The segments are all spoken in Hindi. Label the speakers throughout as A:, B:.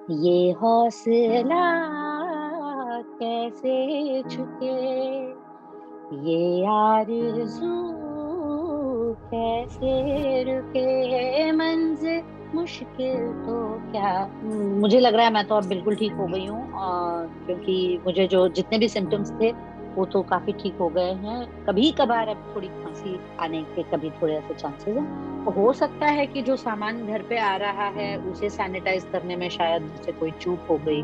A: ये हौसला कैसे झुके, ये आरज़ू कैसे रुके, मंज़िल मुश्किल तो क्या। मुझे लग रहा है मैं तो अब बिल्कुल ठीक हो गई हूँ, क्योंकि मुझे जो जितने भी सिम्टम्स थे वो तो काफी ठीक हो गए हैं। कभी कभार अब थोड़ी खांसी आने के कभी थोड़े ऐसे चांसेस हैं। तो हो सकता है कि जो सामान घर पे आ रहा है उसे सैनिटाइज करने में शायद मुझसे कोई चूक हो गई।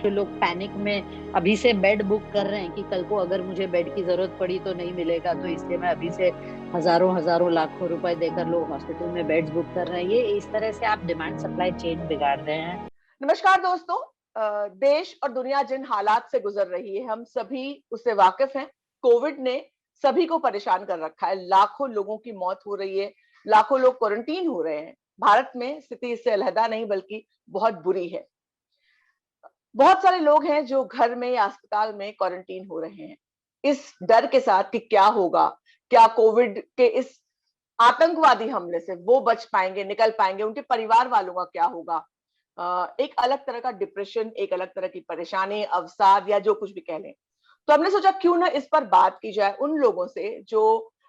A: जो लोग पैनिक में अभी से बेड बुक कर रहे हैं कि कल को अगर मुझे बेड की जरूरत पड़ी तो नहीं मिलेगा, तो इसलिए मैं अभी से हजारों हजारों लाखों रुपए देकर लोग हॉस्पिटल में बेड्स बुक कर रहे हैं। ये इस तरह से आप डिमांड सप्लाई चेन बिगाड़ रहे हैं।
B: नमस्कार दोस्तों। देश और दुनिया जिन हालात से गुजर रही है हम सभी उससे वाकिफ हैं। कोविड ने सभी को परेशान कर रखा है। लाखों लोगों की मौत हो रही है, लाखों लोग क्वारंटीन हो रहे हैं। भारत में स्थिति इससे अलहदा नहीं बल्कि बहुत बुरी है। बहुत सारे लोग हैं जो घर में या अस्पताल में क्वारंटीन हो रहे हैं इस डर के साथ कि क्या होगा, क्या कोविड के इस आतंकवादी हमले से वो बच पाएंगे, निकल पाएंगे, उनके परिवार वालों का क्या होगा। एक अलग तरह का डिप्रेशन, एक अलग तरह की परेशानी, अवसाद या जो कुछ भी कह लें। तो हमने सोचा क्यों ना इस पर बात की जाए उन लोगों से जो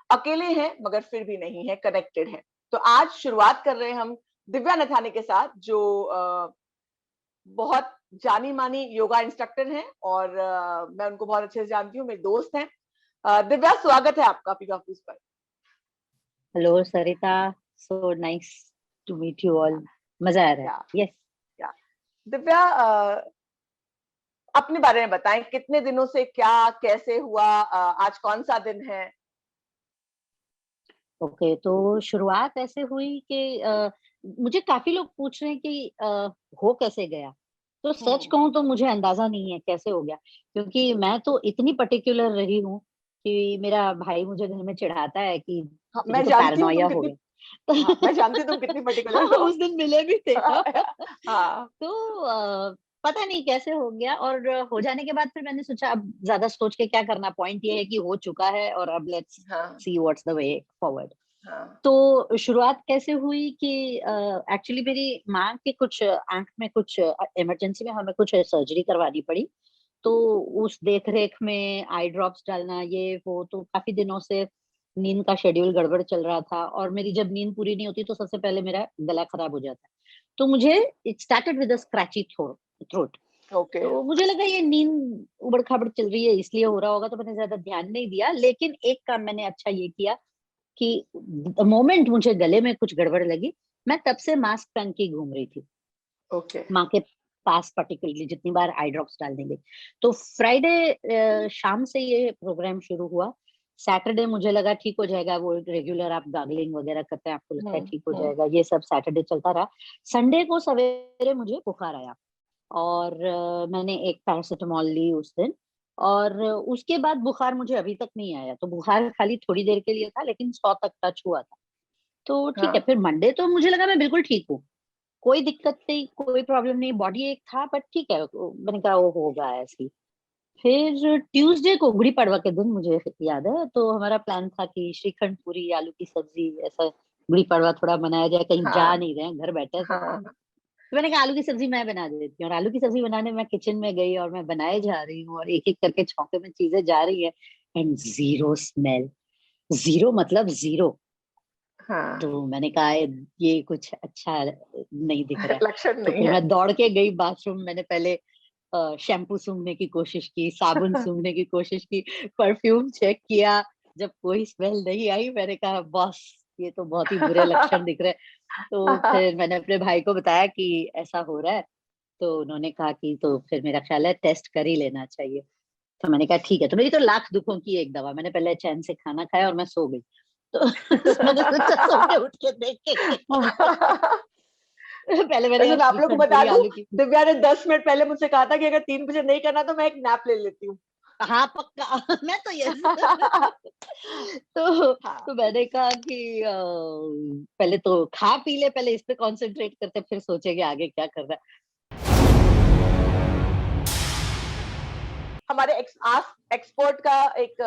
B: अकेले हैं मगर फिर भी नहीं है, कनेक्टेड हैं। तो आज शुरुआत कर रहे हैं हम दिव्या नथानी के साथ, जो बहुत जानी मानी योगा इंस्ट्रक्टर हैं और मैं उनको बहुत अच्छे से जानती हूँ, मेरे दोस्त हैं। दिव्या, स्वागत है आपका पीवा फूस पर।
A: Hello Sarita, so nice to meet you all. मजा आ रहा है।
B: या,
A: यस।
B: या। दिव्या, अपने बारे में बताएं, कितने दिनों से क्या कैसे हुआ, आज कौन सा दिन है?
A: ओके, तो शुरुआत ऐसे हुई कि मुझे काफी लोग पूछ रहे हैं कि हो कैसे गया। तो सच
B: हम्म।
A: कहूं तो मुझे अंदाजा नहीं है कैसे हो गया, क्योंकि मैं तो इतनी पर्टिकुलर रही हूँ कि मेरा भाई मुझे घर में चिढ़ाता है कि
B: हाँ,
A: तुझे
B: मैं
A: तो
B: जानती हूँ तुम
A: पैरानोइया हो
B: कितनी।
A: गया।
B: हाँ, मैं जानती हूँ तुम कितनी पर्टिकुलर
A: हम
B: हो।
A: उस दिन मिले भी थे।
B: हाँ।
A: तो पता नहीं कैसे हो गया, और हो जाने के बाद फिर मैंने सोचा अब ज्यादा सोच के क्या करना, पॉइंट ये है कि हो चुका है और अब लेट्स
B: हाँ।
A: See what's the way forward.
B: हाँ।
A: तो शुरुआत कैसे हुई कि एक्चुअली मेरी माँ के कुछ आंख में कुछ इमरजेंसी में हमें कुछ सर्जरी करवानी पड़ी। तो उस देख रेख में आई ड्रॉप्स डालना ये वो, तो काफी दिनों से नींद का शेड्यूल गड़बड़ चल रहा था, और मेरी जब नींद पूरी नहीं होती तो सबसे पहले मेरा गला खराब हो जाता है। तो मुझे it started with a scratchy throat.
B: Okay.
A: तो मुझे लगा ये नींद उबड़ खाबड़ चल रही है इसलिए हो रहा होगा, तो मैंने ज्यादा ध्यान नहीं दिया। लेकिन एक काम मैंने अच्छा ये किया कि द मोमेंट मुझे गले में कुछ गड़बड़ लगी, मैं तब से मास्क पहन के घूम रही थी
B: ओके।
A: माँ के पास, पर्टिकुलरली जितनी बार आई ड्रॉप्स डालने गई। तो फ्राइडे शाम से ये प्रोग्राम शुरू हुआ। सैटरडे मुझे लगा ठीक हो जाएगा, वो रेगुलर आप गार्गलिंग वगैरह करते हैं, आपको लगता है ठीक हो
B: हम्म।
A: जाएगा, ये सब सैटरडे चलता रहा। संडे को सवेरे मुझे बुखार आया, और मैंने एक पैरासिटामोल ली उस दिन, और उसके बाद बुखार मुझे अभी तक नहीं आया। तो बुखार खाली थोड़ी देर के लिए था, लेकिन 100 तक टच हुआ था। तो ठीक है,
B: हाँ।
A: फिर मंडे तो मुझे लगा मैं बिल्कुल ठीक हूँ, कोई दिक्कत नहीं, कोई प्रॉब्लम नहीं, बॉडी एक था बट ठीक है, मैंने कहा वो होगा ऐसी। फिर ट्यूसडे को गुड़ी पड़वा के दिन मुझे याद है, तो हमारा प्लान था कि श्रीखंड पूरी आलू की सब्जी ऐसा गुड़ी पड़वा थोड़ा मनाया जाए, कहीं जा
B: हाँ।
A: नहीं रहे हैं, घर बैठे हैं सब।
B: हाँ।
A: तो मैंने कहा आलू की सब्जी मैं बना देती हूँ, और आलू की सब्जी बनाने मैं किचन में गई और मैं बनाए जा रही हूँ, और एक एक करके छौंके में चीजें जा रही है, एंड जीरो स्मेल। जीरो मतलब जीरो।
B: हाँ।
A: तो मैंने कहा ये कुछ अच्छा नहीं दिख रहा है।
B: लक्षण
A: तो
B: नहीं
A: फिर
B: है।
A: मैं दौड़ के गई बाथरूम, मैंने पहले शैम्पू सूंघने की कोशिश की, साबुन सूंघने की कोशिश की, परफ्यूम चेक किया। जब कोई स्मेल नहीं आई, मैंने कहा बॉस ये तो बहुत ही बुरे लक्षण दिख रहे हैं। तो फिर मैंने अपने भाई को बताया कि ऐसा हो रहा है। तो उन्होंने कहा कि तो फिर मेरा ख्याल है टेस्ट कर ही लेना चाहिए। तो मैंने कहा ठीक है। तो मेरी तो लाख दुखों की एक दवा, मैंने पहले चैन से खाना खाया और मैं सो गई। तो मैंने सोचा सो के उठ के देखेंगे। पहले मैंने
B: वैसे
A: कहा
B: मैं आप लोग को
A: श्रीखंड
B: बता
A: पूरी
B: दूं,
A: आलू की।
B: दिव्या ने 10 मिनट पहले मुझसे कहा था कि अगर 3 बजे नहीं करना तो मैं एक नैप ले लेती हूँ।
A: हाँ पक्का। मैं तो यस। तो
B: हाँ।
A: मैंने कहा कि पहले तो खा पी ले, पहले इस पे कंसंट्रेट करते फिर सोचेंगे आगे क्या करना है।
B: हमारे आस्क एक्सपर्ट का एक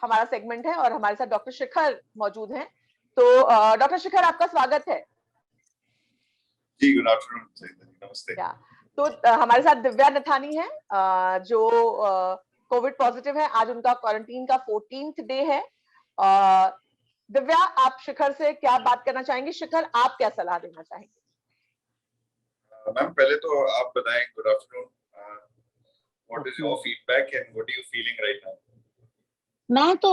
B: हमारा सेगमेंट है और हमारे साथ डॉक्टर शिखर मौजूद हैं। तो डॉक्टर शिखर, आपका स्वागत है।
C: जी, गुड आफ्टरनून। नमस्ते।
B: या तो हमारे साथ दिव्या नथानी है, जो कोविड पॉजिटिव है। आज उनका क्वारंटीन का 14th डे है। दिव्या, आप शिखर से क्या बात करना चाहेंगे? शिखर, आप क्या सलाह देना चाहेंगे?
C: मैम, पहले तो आप बताएं, good afternoon, what is your feedback and what are you feeling right now?
A: मैं तो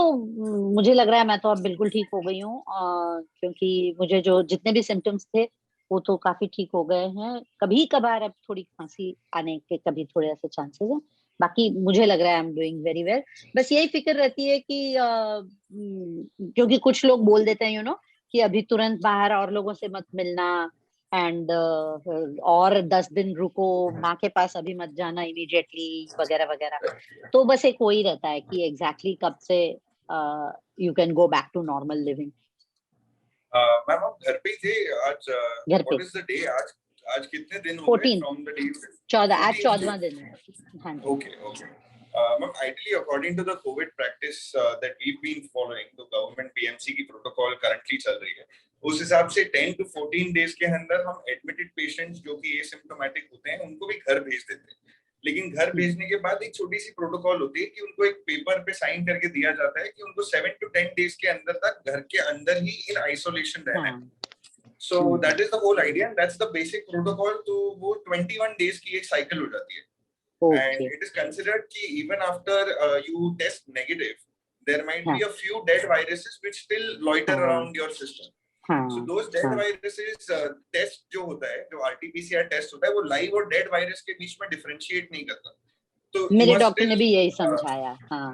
A: मुझे लग रहा है मैं तो अब बिल्कुल ठीक हो गई हूँ, क्योंकि मुझे जो जितने भी सिम्टम्स थे वो तो काफी ठीक हो गए हैं। कभी कभार अब थोड़ी खांसी आने के कभी थोड़े ऐसे चांसेस हैं, बाकी मुझे लग रहा है I am doing very well. बस यही फिक्र रहती है कि क्योंकि कुछ लोग बोल देते हैं कि अभी तुरंत बाहर और लोगों से मत मिलना, एंड और 10 दिन रुको, माँ के पास अभी मत जाना इमीडिएटली, वगैरह वगैरह। तो बस एक वही रहता है कि एग्जैक्टली कब से you can go back to normal living.
C: Ma'am, आप घर पे ही थे आज?
A: घर पे
C: व्हाट इज द डे आज? आज कितने दिन हो गए
A: 14,
C: फ्रॉम द डे?
A: 14, आज 14वां दिन है। हाँ जी।
C: Okay, okay. Ma'am, ideally, according to the COVID practice that we've been following, तो government BMC की protocol currently चल रही है, उस हिसाब से 10 to 14 days के अंदर हम admitted patients जो कि asymptomatic होते हैं उनको भी घर भेज देते हैं। लेकिन घर भेजने के बाद एक छोटी सी प्रोटोकॉल होती है कि उनको एक पेपर पे साइन करके दिया जाता है कि उनको 7 to 10 डेज के अंदर तक घर के अंदर ही इन आइसोलेशन रहना है। So that is the whole idea and that's the basic protocol। तो वो 21 डेज की एक साइकिल हो जाती है। And it is considered कि even after you test negative, there might be a few dead viruses which still loiter around your system। So those dead viruses test जो होता है, जो RT-PCR टेस्ट होता है, वो लाइव और डेड वायरस के बीच में डिफरेंशिएट नहीं करता। तो
A: मेरे डॉक्टर ने भी यही समझाया। हाँ।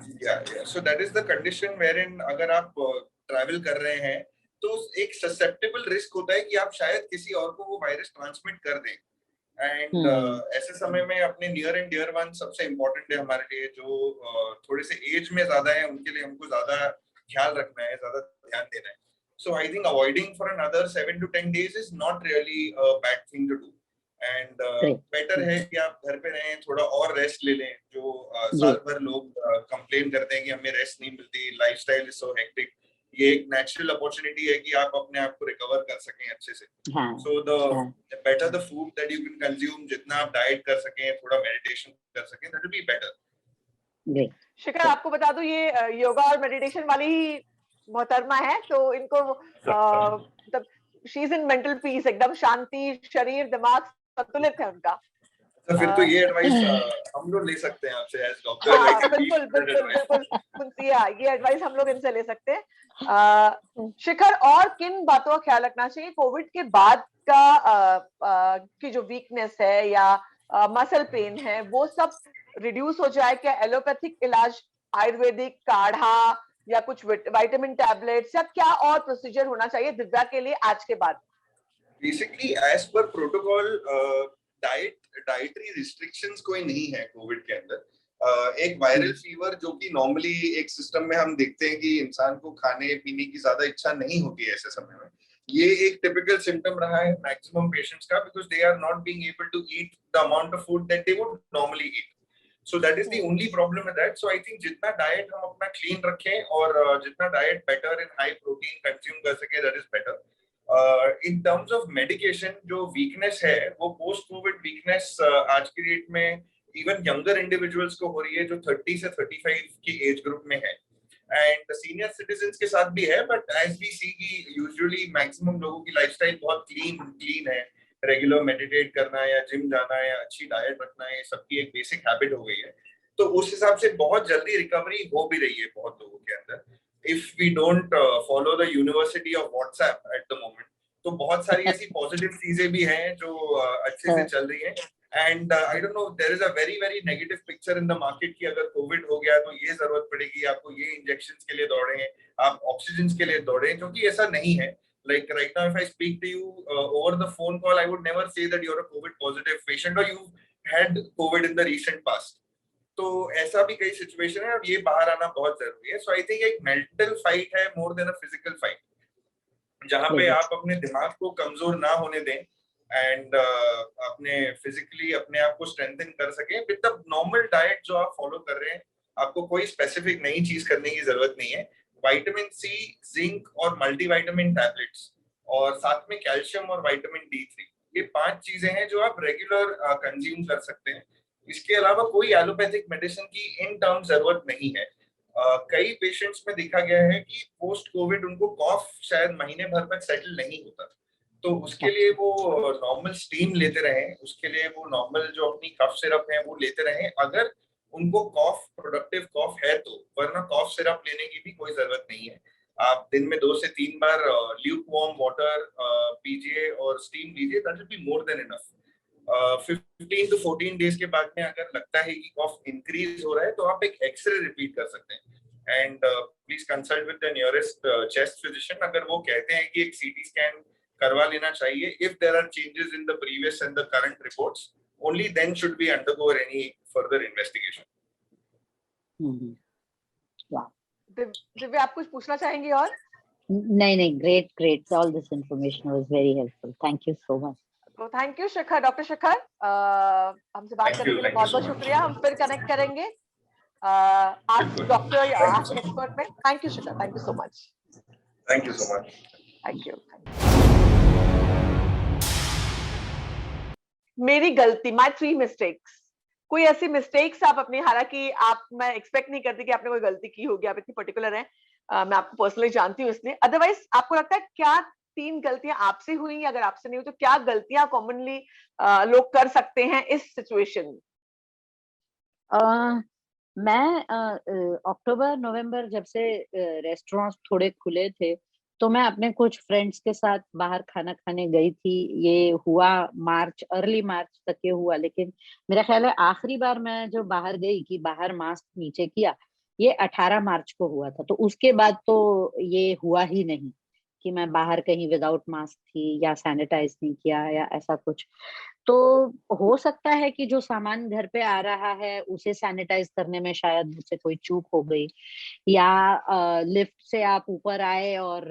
C: So that is the condition wherein अगर आप ट्रैवल कर रहे हैं तो एक ससेप्टेबल रिस्क होता है कि आप शायद किसी और को वो वायरस ट्रांसमिट कर दें। एंड ऐसे समय में अपने नियर एंड डियर वन सबसे इम्पोर्टेंट है हमारे लिए, जो थोड़े से एज में ज्यादा है, उनके लिए हमको ज्यादा ख्याल रखना है, ज्यादा ध्यान देना है। So I think avoiding for another 7 to 10 days is not really a bad thing to do। And better है कि आप घर पे रहें, थोड़ा और रेस्ट ले लें। जो साल भर लोग कंप्लेन करते हैं कि हमें रेस्ट नहीं मिलती, लाइफस्टाइल इज सो हेक्टिक, ये एक नेचुरल अपॉर्चुनिटी है कि आप अपने आप को रिकवर कर सकें अच्छे से। So the better the food that you can consume, जितना आप डाइट कर सकें, थोड़ा मेडिटेशन कर सकें, that will be better।
B: शिखर, आपको बता दूं, ये योगा और मेडिटेशन वाली मोहतरमा है, तो इनको मतलब she is in mental peace, एकदम शांति, शरीर दिमाग संतुलित है उनका।
C: तो फिर तो ये एडवाइस हम लोग ले सकते हैं आपसे एज डॉक्टर।
B: हाँ, बिल्कुल बिल्कुल बिल्कुल मुंसिया, ये एडवाइस हम लोग इनसे ले सकते हैं। शिखर, और किन बातों का ख्याल रखना चाहिए कोविड के बाद का की जो वीकनेस है या मसल पेन है वो सब रिड्यूस हो जाए? क्या एलोपैथिक इलाज, आयुर्वेदिक काढ़ा या कुछ विटामिन टैबलेट्स, या क्या और प्रोसीजर होना चाहिए दिव्या के लिए आज के बाद?
C: Basically as per protocol dietary restrictions कोई नहीं है कोविड के अंदर। एक वायरल फीवर जो कि नॉर्मली एक सिस्टम में हम देखते हैं कि इंसान को खाने पीने की ज्यादा इच्छा नहीं होती है ऐसे समय में, ये एक टिपिकल सिम्टम रहा है मैक्सिमम पेशेंट्स का, because they are not being able to eat the amount of food that they would normally eat. So that is the only problem with that। So I think जितना डाइट हम अपना क्लीन रखें और जितना diet better and high protein consume कर सके, that is better। In terms of medication, जो वीकनेस है वो पोस्ट कोविड वीकनेस आज की डेट में इवन यंगर इंडिविजुअल्स को हो रही है, जो 30 से 35 की एज ग्रुप में है, एंड सीनियर सिटीजन्स के साथ भी है। बट एज वी सी की यूजुअली मैक्सिमम लोगों की लाइफस्टाइल बहुत क्लीन है, रेगुलर मेडिटेट करना या जिम जाना या अच्छी डाइट रखना, ये सबकी एक बेसिक हैबिट हो गई है। तो उस हिसाब से बहुत जल्दी रिकवरी हो भी रही है बहुत लोगों के अंदर, if we don't follow the university of WhatsApp at the moment. तो बहुत सारी ऐसी पॉजिटिव चीजें भी हैं जो अच्छे से चल रही हैं। And I don't know, there is a very very negative picture in the market कि अगर कोविड हो गया तो ये जरूरत पड़ेगी आपको, ये इंजेक्शंस के लिए दौड़े, आप ऑक्सीजन के लिए दौड़े, क्योंकि ऐसा नहीं है। Like right now, if I speak to you over the phone call, I would never say that you're a COVID positive patient or you've had COVID in the recent past। तो ऐसा भी कई सिचुएशन है, अब ये बाहर आना बहुत जरूरी है। सो आई थिंक एक मेंटल फाइट है more than a physical fight, जहाँ पे आप अपने दिमाग को कमजोर ना होने दें एंड अपने फिजिकली अपने आप को स्ट्रेंथन कर सकें विद द नॉर्मल डाइट जो आप फॉलो कर रहे हैं। आपको कोई स्पेसिफिक नई चीज करने की जरूरत नहीं है। विटामिन सी, जिंक और मल्टीविटामिन टैबलेट्स, और साथ में कैल्शियम और विटामिन D3, ये 5 चीजें हैं जो आप रेगुलर कंज्यूम कर सकते हैं। इसके अलावा कोई एलोपैथिक मेडिसिन की इन टर्म जरूरत नहीं है। कई पेशेंट्स में देखा गया है कि पोस्ट कोविड उनको कॉफ शायद महीने भर तक सेटल नहीं होता, तो उसके लिए वो नॉर्मल स्टीम लेते रहें, उसके लिए वो नॉर्मल जो अपनी कफ सिरप है वो लेते रहें अगर उनको कॉफ प्रोडक्टिव कॉफ है तो, वरना कॉफ सिरप लेने की भी कोई जरूरत नहीं है। आप दिन में 2 से 3 बार ल्यूक वार्म वाटर पीजिए और स्टीम लीजिए, that will be more than enough. 15 to 14 days के बाद में अगर लगता है कि कॉफ इंक्रीज हो रहा है तो आप एक एक्सरे रिपीट कर सकते हैं and please consult with the nearest chest physician. अगर वो कहते हैं कि एक सीटी स्कैन करवा लेना चाहिए, if there are changes in the previous and the current reports, only then should we undergo any further investigation.
B: Divya, आप कुछ पूछना चाहेंगे और?
A: नहीं, great, all this information was very helpful, thank you so much.
B: तो थैंक यू शिखर, डॉक्टर शिखर, हमसे बात करने के लिए बहुत बहुत शुक्रिया। हम फिर कनेक्ट करेंगे आज डॉक्टर या आज एक्सपर्ट में। Thank you Shikhar, thank you so much.
C: Thank you so much.
B: Thank you. मेरी गलती, माय 3 मिस्टेक्स। कोई ऐसी मिस्टेक्स आप अपनी, हालांकि आप, मैं एक्सपेक्ट नहीं करती कि आपने कोई गलती की होगी, आप इतनी पर्टिकुलर हैं, मैं आपको पर्सनली जानती हूँ इसलिए। अदरवाइज आपको लगता है क्या 3 गलतियां आपसे हुई, अगर आपसे नहीं हुई तो क्या गलतियां कॉमनली लोग कर सकते हैं इस सिचुएशन में?
A: मैं अक्टूबर नवंबर जब से रेस्टोरेंट्स थोड़े खुले थे तो मैं अपने कुछ फ्रेंड्स के साथ बाहर खाना खाने गई थी। ये हुआ मार्च, अर्ली मार्च तक ये हुआ, लेकिन मेरा ख्याल है आखिरी बार मैं जो बाहर गई कि बाहर मास्क नीचे किया, ये 18 मार्च को हुआ था। तो उसके बाद तो ये हुआ ही नहीं कि मैं बाहर कहीं विदाउट मास्क थी या सैनिटाइज नहीं किया या ऐसा कुछ। तो हो सकता है कि जो सामान घर पे आ रहा है उसे सैनिटाइज करने में शायद मुझसे कोई चूक हो गई, या लिफ्ट से आप ऊपर आए और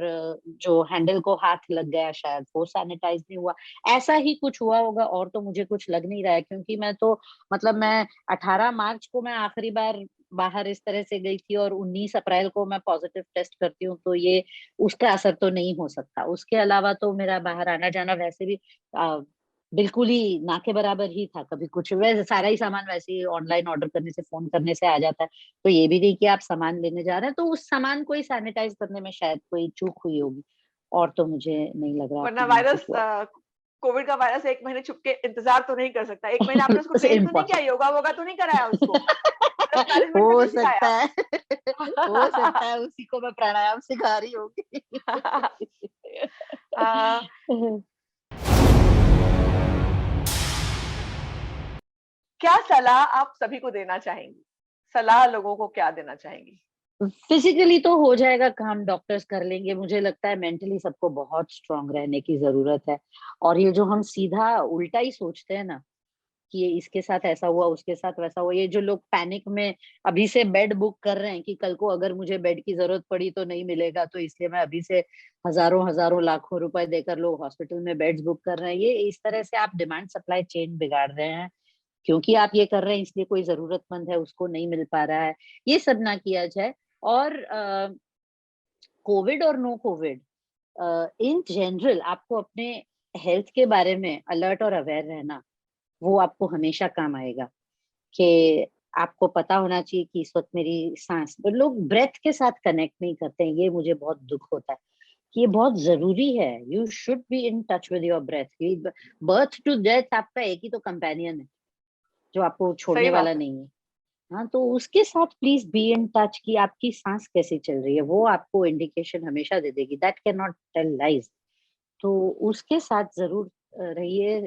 A: जो हैंडल को हाथ लग गया, शायद वो सैनिटाइज नहीं हुआ, ऐसा ही कुछ हुआ होगा। और तो मुझे कुछ लग नहीं रहा है, क्योंकि मैं तो मतलब मैं 18 मार्च को मैं आखिरी बार बाहर इस तरह से गई थी और 19 अप्रैल को मैं पॉजिटिव टेस्ट करती हूँ, तो ये उसका असर तो नहीं हो सकता। उसके अलावा तो मेरा बाहर आना जाना वैसे भी बिल्कुल ही ना के बराबर ही था। कभी कुछ, वैसे सारा ही सामान वैसे ही ऑनलाइन ऑर्डर करने से, फोन करने से आ जाता है, तो ये भी नहीं कि आप सामान लेने जा रहे हैं, तो उस सामान को ही सैनिटाइज करने में शायद कोई चूक हुई होगी। और तो मुझे नहीं लग रहा
B: वरना वायरस, कोविड का वायरस 1 महीने छुप के इंतजार तो नहीं कर सकता। 1 महीने आपने उसको ट्रेन तो नहीं किया, योगा वोगा तो नहीं कराया उसको?
A: हो सकता है हो सकता है उसी को मैं प्राणायाम सिखा रही होगी।
B: क्या सलाह आप सभी को देना चाहेंगी? सलाह लोगों को क्या देना चाहेंगी?
A: फिजिकली तो हो जाएगा काम, डॉक्टर्स कर लेंगे। मुझे लगता है मेंटली सबको बहुत स्ट्रांग रहने की जरूरत है। और ये जो हम सीधा उल्टा ही सोचते हैं ना कि ये इसके साथ ऐसा हुआ, उसके साथ वैसा हुआ, ये जो लोग पैनिक में अभी से बेड बुक कर रहे हैं कि कल को अगर मुझे बेड की जरूरत पड़ी तो नहीं मिलेगा, तो इसलिए मैं अभी से हजारों लाखों रुपए देकर लोग हॉस्पिटल में बेड्स बुक कर रहे हैं, ये इस तरह से आप डिमांड सप्लाई चेन बिगाड़ रहे हैं। क्योंकि आप ये कर रहे हैं इसलिए कोई जरूरतमंद है उसको नहीं मिल पा रहा है, ये सब ना किया जाए। और कोविड और नो कोविड, इन जनरल आपको अपने हेल्थ के बारे में अलर्ट और अवेयर रहना, वो आपको हमेशा काम आएगा। कि आपको पता होना चाहिए कि इस वक्त मेरी सांस, लोग ब्रेथ के साथ कनेक्ट नहीं करते हैं, ये मुझे बहुत दुख होता है कि ये बहुत जरूरी है। You should be in touch with your breath. Birth to death आपका एक ही तो कंपेनियन है जो आपको छोड़ने वाला नहीं है। हाँ, तो उसके साथ प्लीज बी इन टच कि आपकी सांस कैसे चल रही है, वो आपको इंडिकेशन हमेशा दे देगी। That can not tell lies. तो उसके साथ जरूर रहिए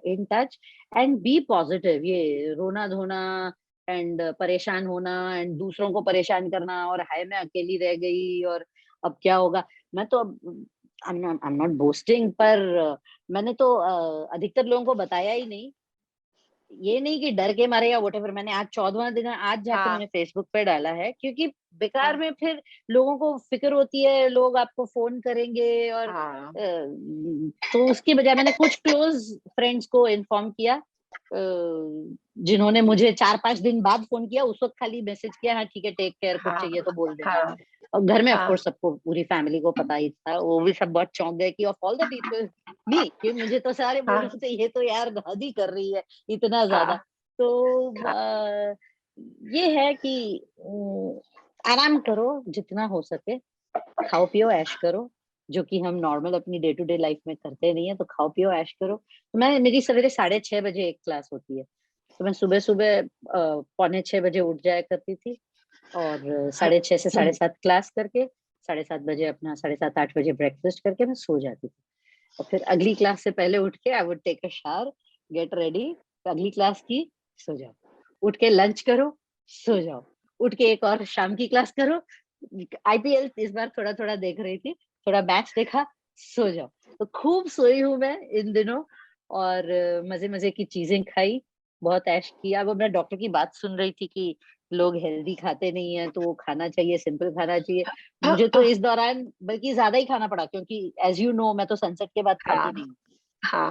A: in touch and be positive. ये रोना धोना एंड परेशान होना एंड दूसरों को परेशान करना और हाय मैं अकेली रह गई और अब क्या होगा, मैं तो अब आई एम नॉट बोस्टिंग, पर मैंने तो अधिकतर लोगों को बताया ही नहीं। ये नहीं कि डर के मारे या व्हाटएवर, मैंने आज 14वां दिन आज जाके मैंने फेसबुक पे डाला है, क्योंकि बेकार में फिर लोगों को फिक्र होती है, लोग आपको फोन करेंगे और तो उसकी बजाय मैंने कुछ क्लोज फ्रेंड्स को इन्फॉर्म किया, जिन्होंने मुझे 4-5 दिन बाद फोन किया, उस वक्त खाली मैसेज किया, हाँ ठीक है टेक केयर, कुछ चाहिए तो बोल देना। और घर में ऑफ
B: हाँ
A: कोर्स सबको, पूरी फैमिली को पता ही था, वो भी सब बहुत चौंक गए कि ऑफ ऑल द पीपल मी, कि मुझे तो सारे बोल
B: हाँ
A: रहे थे ये तो यार हद ही कर रही है इतना ज्यादा।
B: हाँ
A: तो
B: हाँ
A: ये है कि आराम करो जितना हो सके, खाओ पियो ऐश करो, जो कि हम नॉर्मल अपनी डे टू डे लाइफ में करते नहीं है, तो खाओ पियो ऐश करो। तो मैं, मेरी सवेरे 6:30 बजे एक क्लास होती है, तो मैं सुबह सुबह 6:45 बजे उठ जाया करती थी, और 6:30 से 7:30 क्लास करके 7:30 बजे अपना 7:30-8 बजे ब्रेकफास्ट करके मैं सो जाती थी। और फिर अगली क्लास से पहले उठ के I would take a shower, get ready, अगली क्लास की, सो जाओ, उठ के लंच करो, सो जाओ, उठ के एक और शाम की क्लास करो, आईपीएल इस बार थोड़ा थोड़ा देख रही थी, थोड़ा मैच देखा, सो जाओ। तो खूब सोई हूँ मैं इन दिनों, और मजे मजे की चीजें खाई, बहुत ऐश किया। वो मैं डॉक्टर की बात सुन रही थी कि लोग हेल्दी खाते नहीं है, तो वो खाना चाहिए, सिंपल खाना चाहिए। मुझे तो इस दौरान बल्कि ज्यादा ही खाना पड़ा, क्योंकि एज यू नो मैं तो सनसेट के बाद खाती
B: हाँ
A: नहीं हूँ।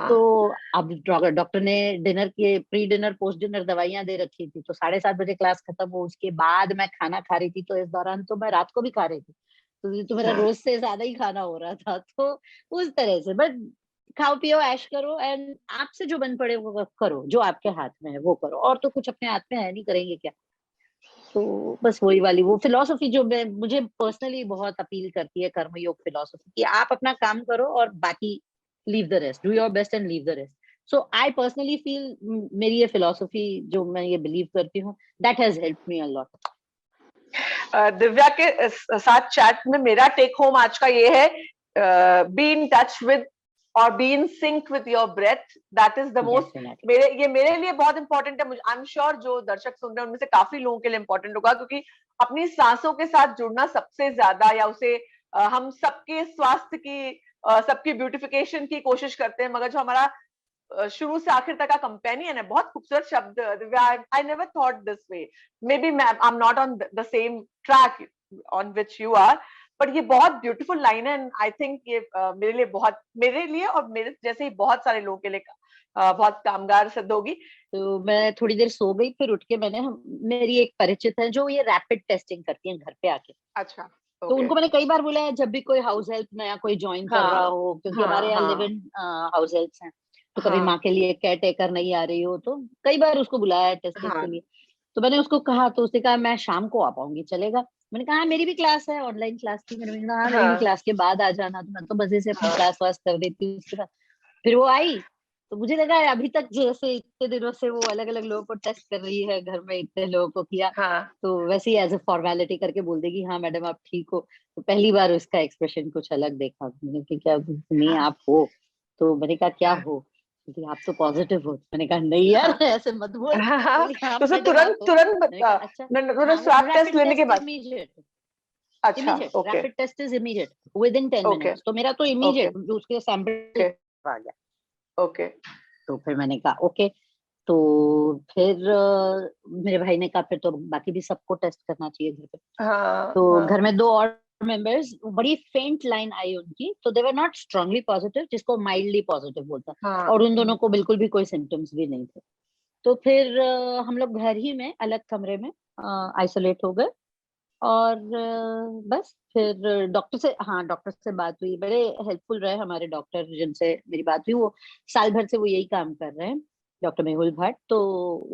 A: तो
B: हाँ
A: अब डॉक्टर ने डिनर के, प्री डिनर पोस्ट डिनर दवाइयां दे रखी थी, तो 7:30 बजे क्लास खत्म हो, उसके बाद मैं खाना खा रही थी, तो इस दौरान तो मैं रात को भी खा रही थी, तो मेरा
B: हाँ
A: रोज से ज्यादा ही खाना हो रहा था। तो उस तरह से, बट खाओ पियो ऐश करो, एंड आपसे जो बन पड़े वो करो, जो आपके हाथ में है वो करो, और तो कुछ अपने हाथ में है नहीं, करेंगे क्या। तो बस वही वाली वो फिलॉसफी जो मैं, मुझे पर्सनली बहुत अपील करती है, कर्मयोग फिलॉसफी, कि आप अपना काम करो और बाकी leave the rest, do your best and leave the rest. So I personally feel, मेरी ये फिलॉसफी जो मैं ये बिलीव करती हूँ, that has helped me a lot.
B: Divya के साथ चैट में मेरा टेक होम आज का ये है, बी इन टच विद और be in sync with your breath, that is the most,
A: definitely.
B: मेरे लिए बहुत इंपॉर्टेंट है। आई एम श्योर जो दर्शक सुन रहे हैं उनमें से काफी लोगों के लिए इंपॉर्टेंट होगा, क्योंकि अपनी सांसों के साथ जुड़ना सबसे ज्यादा, या उसे हम सबके स्वास्थ्य की, सबकी ब्यूटिफिकेशन की कोशिश करते हैं, मगर जो हमारा शुरू से आखिर तक का कंपेनियन है, बहुत खूबसूरत शब्द Divya, I never thought this way, maybe I am not on the same track on which you are, but ये बहुत ब्यूटीफुल लाइन है, एंड आई थिंक ये मेरे लिए बहुत, मेरे लिए और मेरे जैसे ही बहुत सारे लोगों के लिए बहुत कामगार सिद्ध होगी।
A: तो मैं थोड़ी देर सो गई, फिर उठ के मैंने, मेरी एक परिचित है जो ये रैपिड टेस्टिंग करती है घर पे आके,
B: अच्छा,
A: तो
B: ओके,
A: उनको मैंने कई बार बोला है, जब भी कोई हाउस हेल्प नया कोई ज्वाइन कर रहा
B: हाँ
A: हो, क्योंकि हमारे
B: हाँ
A: यहाँ लिव
B: हाँ
A: इन हाउस हेल्प्स हैं, तो कभी
B: हाँ
A: माँ के लिए केयर टेकर नहीं आ रही हो, तो कई बार उसको बुलाया है टेस्टिंग के
B: हाँ
A: लिए। तो मैंने उसको कहा, तो उसने कहा मैं शाम को आ पाऊंगी, चलेगा। मैंने कहा हाँ, मेरी भी क्लास है, ऑनलाइन क्लास थी, मैंने कहा हाँ मेरी भी
B: हाँ
A: क्लास के बाद आ जाना, तो मैं तो मजे से अपनी
B: हाँ
A: क्लास वास कर देती हूँ उसके बाद। फिर वो आई, तो मुझे लगा अभी तक जैसे इतने दिनों से वो अलग अलग लोगों को टेस्ट कर रही है, घर में इतने लोगों को किया,
B: हाँ
A: तो वैसे ही एज अ फॉर्मेलिटी करके बोल देगी हाँ मैडम आप ठीक हो। तो पहली बार उसका एक्सप्रेशन कुछ अलग देखा, मैंने कहा क्या नहीं
B: हाँ
A: आप हो? तो मैंने कहा क्या
B: हाँ
A: हो? बोलती, आप तो पॉजिटिव हो। मैंने कहा नहीं यार
B: हाँ
A: ऐसे मत बोल।
B: हाँ,
A: बोली हाँ
B: तो उसे
A: मैडम आप
B: तुरंत
A: हो।
B: तुरंत
A: मैंने कहा अच्छा। हाँ,
B: तुरंत
A: वो
B: स्वैब टेस्ट
A: रैपिड
B: लेने के
A: टेस्ट
B: बाद,
A: इमीडिएट,
B: अच्छा,
A: immediate
B: okay
A: rapid test is immediate, within 10
B: okay
A: minutes तो मेरा तो
B: ओके
A: इमीडिएट उसके सैंपल
B: ओके
A: आ गया।
B: ओके
A: तो फिर मैंने कहा ओके। तो फिर मेरे भाई ने कहा फिर तो बाकी भी सबको टेस्ट करना चाहिए घर पे।
B: हाँ
A: तो
B: हाँ
A: घर में दो और मेंबर्स, बड़ी फेंट लाइन आई उनकी, तो दे वर नॉट स्ट्रांगली पॉजिटिव, जिसको माइल्डली पॉजिटिव बोलता है,
B: हाँ
A: और उन दोनों को बिल्कुल भी कोई सिम्टम्स भी नहीं थे। तो फिर हम लोग घर ही में अलग कमरे में आइसोलेट हो गए, और बस फिर डॉक्टर से, हाँ डॉक्टर से बात हुई, बड़े हेल्पफुल रहे हमारे डॉक्टर जिनसे मेरी बात हुई, वो साल भर से वो यही काम कर रहे हैं, डॉक्टर मेहुल भट्ट। तो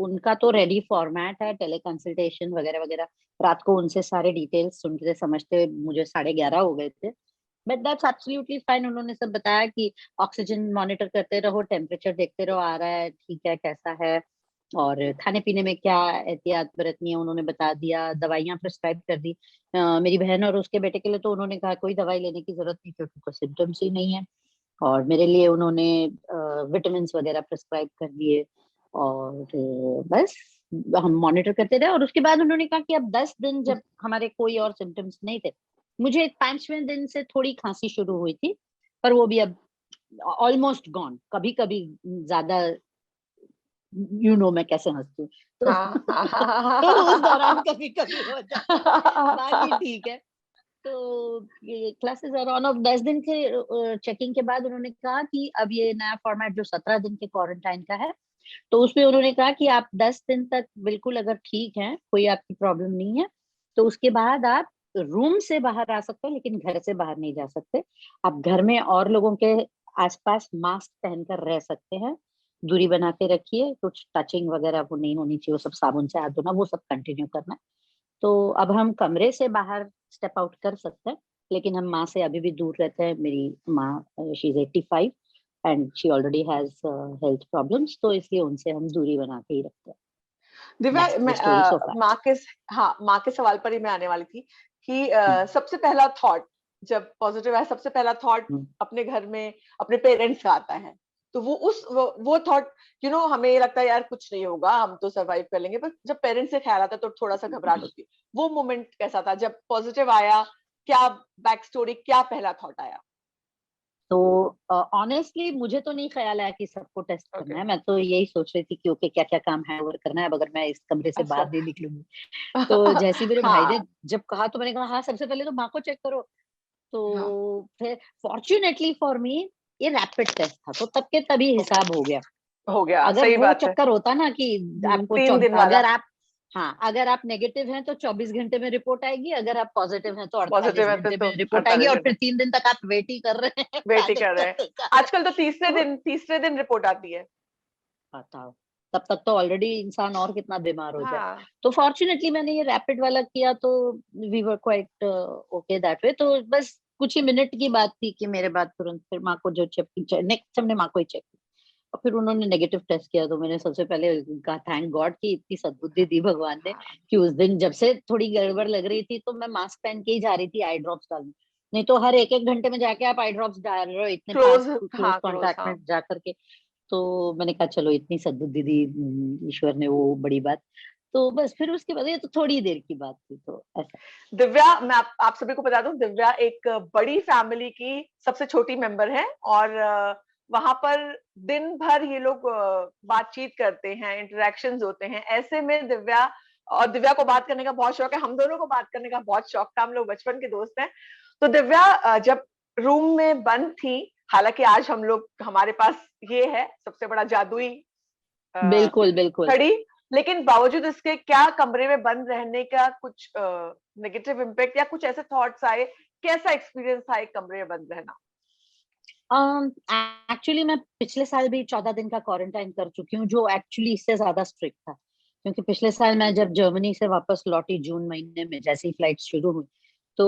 A: उनका तो रेडी फॉर्मेट है, टेली कंसल्टेशन वगैरह वगैरह। रात को उनसे सारे डिटेल्स सुनते समझते मुझे 11:30 हो गए थे, बट दैट्स एब्सोल्युटली फाइन। उन्होंने सब बताया कि ऑक्सीजन मॉनिटर करते रहो, टेम्परेचर देखते रहो, आ रहा है ठीक है कैसा है, और खाने पीने में क्या एहतियात बरतनी है उन्होंने बता दिया, दवाइयां प्रिस्क्राइब कर दी। मेरी बहन और उसके बेटे के लिए तो उन्होंने कहा कोई दवाई लेने की जरूरत नहीं, क्योंकि कोई सिम्टम्स ही नहीं है। और मेरे लिए उन्होंने विटामिन वगैरह प्रिस्क्राइब कर दिए, और बस हम मॉनिटर करते रहे। और उसके बाद उन्होंने कहा कि अब 10 दिन जब हमारे कोई और सिम्टम्स नहीं थे, मुझे 5वें दिन से थोड़ी खांसी शुरू हुई थी, पर वो भी अब ऑलमोस्ट गॉन। कभी कभी ज्यादा, मैं कैसे हंसती हूँ, तो
B: हाँ
A: तो उस दौरान
B: हाँ
A: कभी कभी हो जाता है, बाकी ठीक है। तो ये क्लासेस और ऑन ऑफ 10 दिन के चेकिंग के बाद उन्होंने कहा कि अब ये नया फॉर्मेट जो 17 दिन के क्वारंटाइन का है, तो उसमें उन्होंने कहा कि आप 10 दिन तक बिल्कुल अगर ठीक हैं, कोई आपकी प्रॉब्लम नहीं है, तो उसके बाद आप रूम से बाहर आ सकते हैं लेकिन घर से बाहर नहीं जा सकते। आप घर में और लोगों के आसपास मास्क पहनकर रह सकते हैं, दूरी बना के रखिए, कुछ टचिंग वगैरह वो नहीं होनी चाहिए, वो सब साबुन से हाथ धोना वो सब कंटिन्यू करना है। तो अब हम कमरे से बाहर स्टेप आउट कर सकते हैं, लेकिन हम माँ से अभी भी दूर रहते हैं। मेरी माँ she is 85 and she already has health problems, तो इसलिए उनसे हम दूरी बना के ही रखते हैं।
B: दिव्या,
A: That's the
B: मैं
A: story so far.
B: माँ के सवाल पर ही मैं आने वाली थी कि सबसे पहला थॉट जब पॉजिटिव है, सबसे पहला थॉट अपने घर में अपने पेरेंट्स का आता है, तो वो थॉट हमें ये लगता है यार कुछ नहीं होगा, हम तो सरवाइव कर लेंगे, पर जब पेरेंट्स से ख्याल आता है तो थोड़ा सा घबराहट होती है। वो मोमेंट कैसा था जब पॉजिटिव आया? क्या बैक स्टोरी, क्या पहला थॉट आया?
A: तो ऑनेस्टली मुझे तो नहीं ख्याल आया कि सबको टेस्ट करना है। मैं तो यही सोच रही थी कि ओके क्या क्या काम है ओवर करना है, अब अगर मैं इस कमरे से बाहर नहीं निकलूंगी। तो जैसे ही मेरे भाई ने जब कहा तो मैंने कहा हाँ सबसे पहले तो माँ को चेक करो। तो फिर फॉर्चुनेटली फॉर मी ये रैपिड टेस्ट था, तो तब के तभी हिसाब हो गया। अगर
B: सही
A: वो
B: बात
A: चक्कर होता ना कि आपको
B: 3 दिन वाला,
A: अगर आप नेगेटिव हैं तो 24 घंटे में रिपोर्ट आएगी, अगर आप पॉजिटिव हैं तो 48
B: पॉजिटिव है
A: घंटे
B: तो
A: में रिपोर्ट आएगी, और फिर 3 दिन तक आप वेट ही कर रहे हैं।
B: वेट ही कर रहे हैं। आजकल तो तीसरे दिन रिपोर्ट आती है।
A: बताओ, तब तक तो ऑलरेडी इंसान और कितना बीमार हो जाए।
B: हाँ।
A: तो फॉर्चुनेटली मैंने ये रैपिड वाला किया, तो we were quite okay that way. तो बस कुछ ही मिनट की बात थी कि मेरे बाद तुरंत फिर माँ को जो नेक्स्ट हमने माँ को ही चेक किया, और फिर उन्होंने नेगेटिव टेस्ट किया। तो मैंने सबसे पहले कहा थैंक गॉड कि इतनी सद्बुद्धि दी भगवान ने, कि उस दिन जब से थोड़ी गड़बड़ लग रही थी तो मैं मास्क पहन के ही जा रही थी आई ड्रॉप्स डालने। नहीं तो हर एक एक घंटे में जाके आप आई ड्रॉप्स डाल रहे हो, इतने पास क्लोज कॉन्टैक्ट में जा करके। तो मैंने कहा चलो इतनी सद्बुद्धि दी ईश्वर ने, वो बड़ी बात। तो बस फिर उसके बाद ये तो थोड़ी देर की बात थी। तो ऐसा।
B: दिव्या, मैं आप सभी को बता दूं, दिव्या एक बड़ी फैमिली की सबसे छोटी मेंबर है, और वहां पर दिन भर ये लोग बातचीत करते हैं, इंटरेक्शंस होते हैं। ऐसे में दिव्या को बात करने का बहुत शौक है, हम दोनों को बात करने का बहुत शौक था, हम लोग बचपन के दोस्त हैं। तो दिव्या जब रूम में बंद थी, हालांकि आज हमारे पास ये है सबसे बड़ा जादुई
A: बिल्कुल
B: घड़ी, लेकिन बावजूद इसके क्या कमरे में बंद रहने का कुछ नेगेटिव इम्पैक्ट या कुछ ऐसे थॉट्स आए? कैसा एक्सपीरियंस था एक कमरे में बंद रहना?
A: एक्चुअली मैं पिछले साल भी 14 दिन का क्वारंटाइन कर चुकी हूँ, जो एक्चुअली इससे ज्यादा स्ट्रिक्ट था। क्योंकि पिछले साल मैं जब जर्मनी से वापस लौटी जून महीने में, जैसे ही फ्लाइट शुरू हुई, तो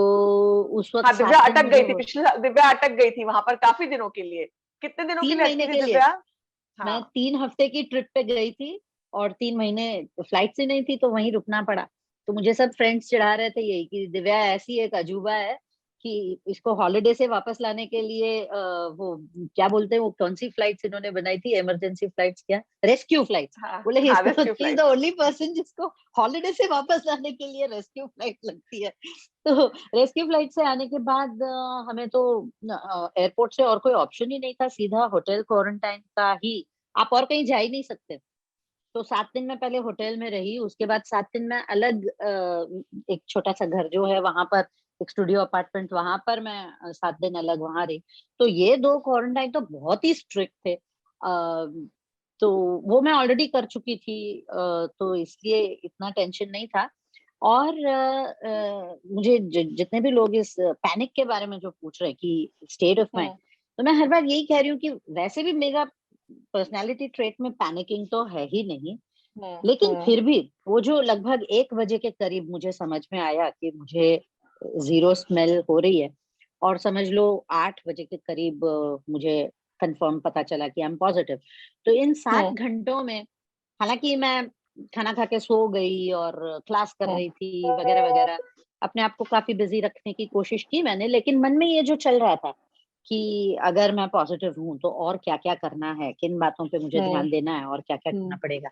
A: उस वक्त
B: दिव्या अटक गई थी दिव्या अटक गई थी वहां पर काफी दिनों के लिए। कितने दिनों के लिए अटकी थी दिव्या?
A: मैं 3 हफ्ते की ट्रिप पे गई थी, और 3 महीने फ्लाइट से नहीं थी तो वहीं रुकना पड़ा। तो मुझे सब फ्रेंड्स चिढ़ा रहे थे यही कि दिव्या ऐसी एक अजूबा है कि इसको हॉलिडे से वापस लाने के लिए वो क्या बोलते हैं, वो कौन सी फ्लाइट्स इन्होंने बनाई थी, इमरजेंसी फ्लाइट्स, क्या रेस्क्यू फ्लाइट्स। बोले he is the only person जिसको हॉलिडे से वापस लाने के लिए रेस्क्यू फ्लाइट लगती है। तो रेस्क्यू फ्लाइट से आने के बाद हमें तो एयरपोर्ट से और कोई ऑप्शन ही नहीं था, सीधा होटल क्वारंटाइन का ही, आप और कहीं जा ही नहीं सकते। तो 7 दिन मैं पहले होटल में रही, उसके बाद 7 दिन मैं अलग एक छोटा सा घर जो है वहां पर, एक स्टूडियो अपार्टमेंट, वहां पर मैं 7 दिन अलग वहां रही। तो ये 2 क्वारंटाइन तो बहुत ही स्ट्रिक्ट थे। तो वो मैं ऑलरेडी कर चुकी थी, तो इसलिए इतना टेंशन नहीं था। और मुझे जितने भी लोग इस पैनिक के बारे में जो पूछ रहे हैं कि स्टेट ऑफ माइंड, तो मैं हर बार यही कह रही हूँ कि वैसे भी मेरा पर्सनालिटी ट्रेट में पैनिकिंग तो है ही नहीं, लेकिन फिर भी वो जो लगभग 1 बजे के करीब मुझे समझ में आया कि मुझे जीरो स्मेल हो रही है, और समझ लो 8 बजे के करीब मुझे कंफर्म पता चला कि आई एम पॉजिटिव। तो इन 7 घंटों में, हालांकि मैं खाना खा के सो गई और क्लास कर रही थी वगैरह वगैरह, अपने आप को काफी बिजी रखने की कोशिश की मैंने, लेकिन मन में ये जो चल रहा था कि अगर मैं पॉजिटिव हूँ तो और क्या क्या करना है, किन बातों पे मुझे ध्यान देना है और क्या क्या करना पड़ेगा।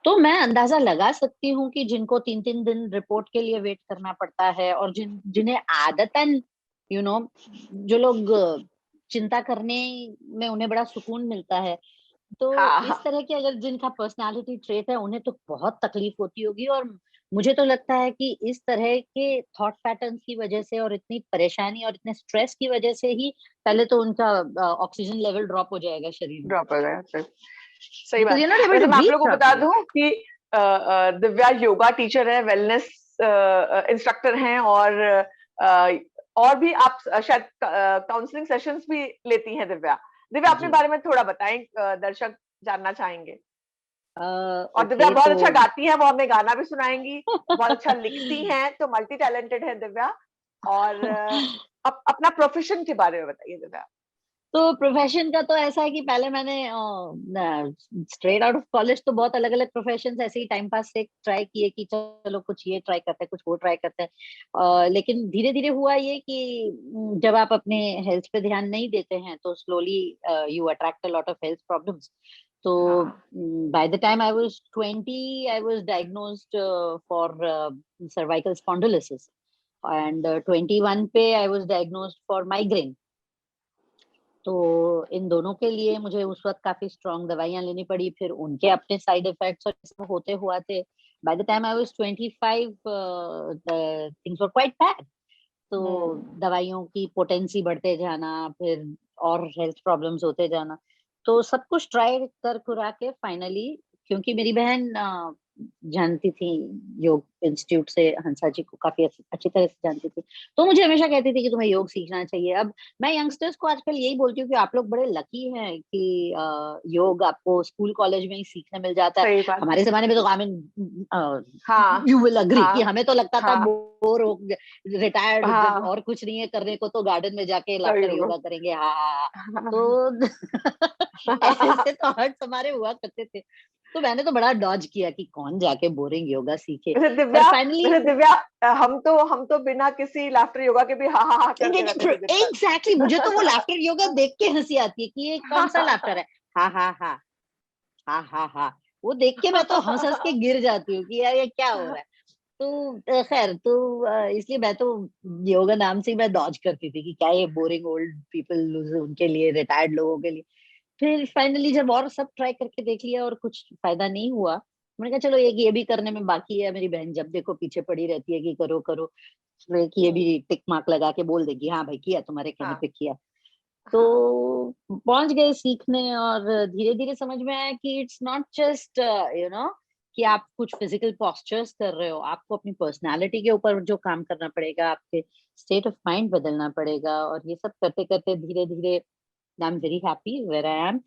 A: तो मैं अंदाजा लगा सकती हूँ कि जिनको 3-3 दिन रिपोर्ट के लिए वेट करना पड़ता है, और जिन्हें आदतन जो लोग चिंता करने में उन्हें बड़ा सुकून मिलता है, तो इस तरह के अगर जिनका पर्सनालिटी ट्रेट है उन्हें तो बहुत तकलीफ होती होगी। और मुझे तो लगता है कि इस तरह के थॉट पैटर्न्स की वजह से और इतनी परेशानी और इतने स्ट्रेस की वजह से ही पहले तो उनका ऑक्सीजन लेवल ड्रॉप हो जाएगा शरीर में।
B: ड्रॉप हो जाएगा, सही बात। मैं आप लोगों को बता दूं कि दिव्या योगा टीचर है, वेलनेस इंस्ट्रक्टर हैं और भी आप शायद काउंसलिंग सेशंस भी लेती हैं दिव्या। दिव्या अपने बारे में थोड़ा बताएं, दर्शक जानना चाहेंगे। और दिव्या बहुत अच्छा गाती हैं, वो हमें गाना भी सुनाएंगी, बहुत अच्छा लिखती हैं, तो मल्टी टैलेंटेड है दिव्या। और अपना प्रोफेशन के बारे में बताइए दिव्या।
A: तो प्रोफेशन का तो ऐसा है कि पहले मैंने स्ट्रेट आउट ऑफ कॉलेज तो बहुत अलग अलग प्रोफेशन ऐसे ही टाइम पास से ट्राई किए कि चलो कुछ ये ट्राई करते हैं, कुछ वो ट्राई करते हैं। लेकिन धीरे धीरे हुआ ये कि जब आप अपने हेल्थ पे ध्यान नहीं देते हैं तो slowly you attract a lot of health problems. तो by the time I was 20 I was diagnosed for cervical spondylosis and 21 पे I was diagnosed for migraine. तो इन दोनों के लिए मुझे उस वक्त काफी स्ट्रॉन्ग दवाइयां लेनी पड़ी, फिर उनके अपने साइड इफेक्ट्स और सब होते हुआ थे। Bye the time I was 25 things were quite bad. तो दवाइयों की पोटेंसी बढ़ते जाना, फिर और हेल्थ प्रॉब्लम्स होते जाना, तो सब कुछ ट्राई कर कुरा के फाइनली, क्योंकि मेरी बहन जानती थी योग इंस्टीट्यूट से, हंसा जी को काफी अच्छी तरह से जानती थी, तो मुझे हमेशा कहती थी कि तुम्हें योग सीखना चाहिए। अब मैं यंगस्टर्स को आजकल यही बोलती हूँ कि आप लोग बड़े लकी हैं कि योग आपको स्कूल कॉलेज में ही सीखने मिल जाता है। हमारे जमाने में तो I mean you will agree कि हमें तो लगता था बोर हो रिटायर्ड और कुछ नहीं है करने को, तो गार्डन में जाके लाफ्टर योगा करेंगे। हाँ तो ऐसे तो हर्ट्स हमारे हुआ करते थे। तो मैंने तो बड़ा डॉज किया कि कौन जाके बोरिंग योगा सीखे।
B: दिव्या हम तो बिना किसी लाफ्टर योगा के भी हा करते रहते थे।
A: एग्जैक्टली मुझे तो वो लाफ्टर योगा देख के हंसी आती है कि ये कौन सा लाफ्टर है, हा वो देख के मैं तो हंस हंस के गिर जाती हूँ कि यार ये क्या हो रहा है। तो खैर, तो इसलिए मैं तो योगा नाम से ही मैं डॉज करती थी कि क्या ये बोरिंग ओल्ड पीपल, उनके लिए, रिटायर्ड लोगों के लिए। फिर फाइनली जब और सब ट्राई करके देख लिया और कुछ फायदा नहीं हुआ, मैंने कहा चलो एक ये भी करने में बाकी है। मेरी बहन जब देखो पीछे पड़ी रहती है कि करो करो, कि ये भी टिक मार्क लगा के बोल देगी हाँ भाई किया, तुम्हारे कहने पे किया। तो पहुंच गए सीखने और धीरे धीरे समझ में आया कि it's not just you know कि आप कुछ फिजिकल पोस्चर्स कर रहे हो, आपको अपनी पर्सनालिटी के ऊपर जो काम करना पड़ेगा, आपके स्टेट ऑफ माइंड बदलना पड़ेगा। और ये सब करते करते धीरे धीरे I'm very happy where I am.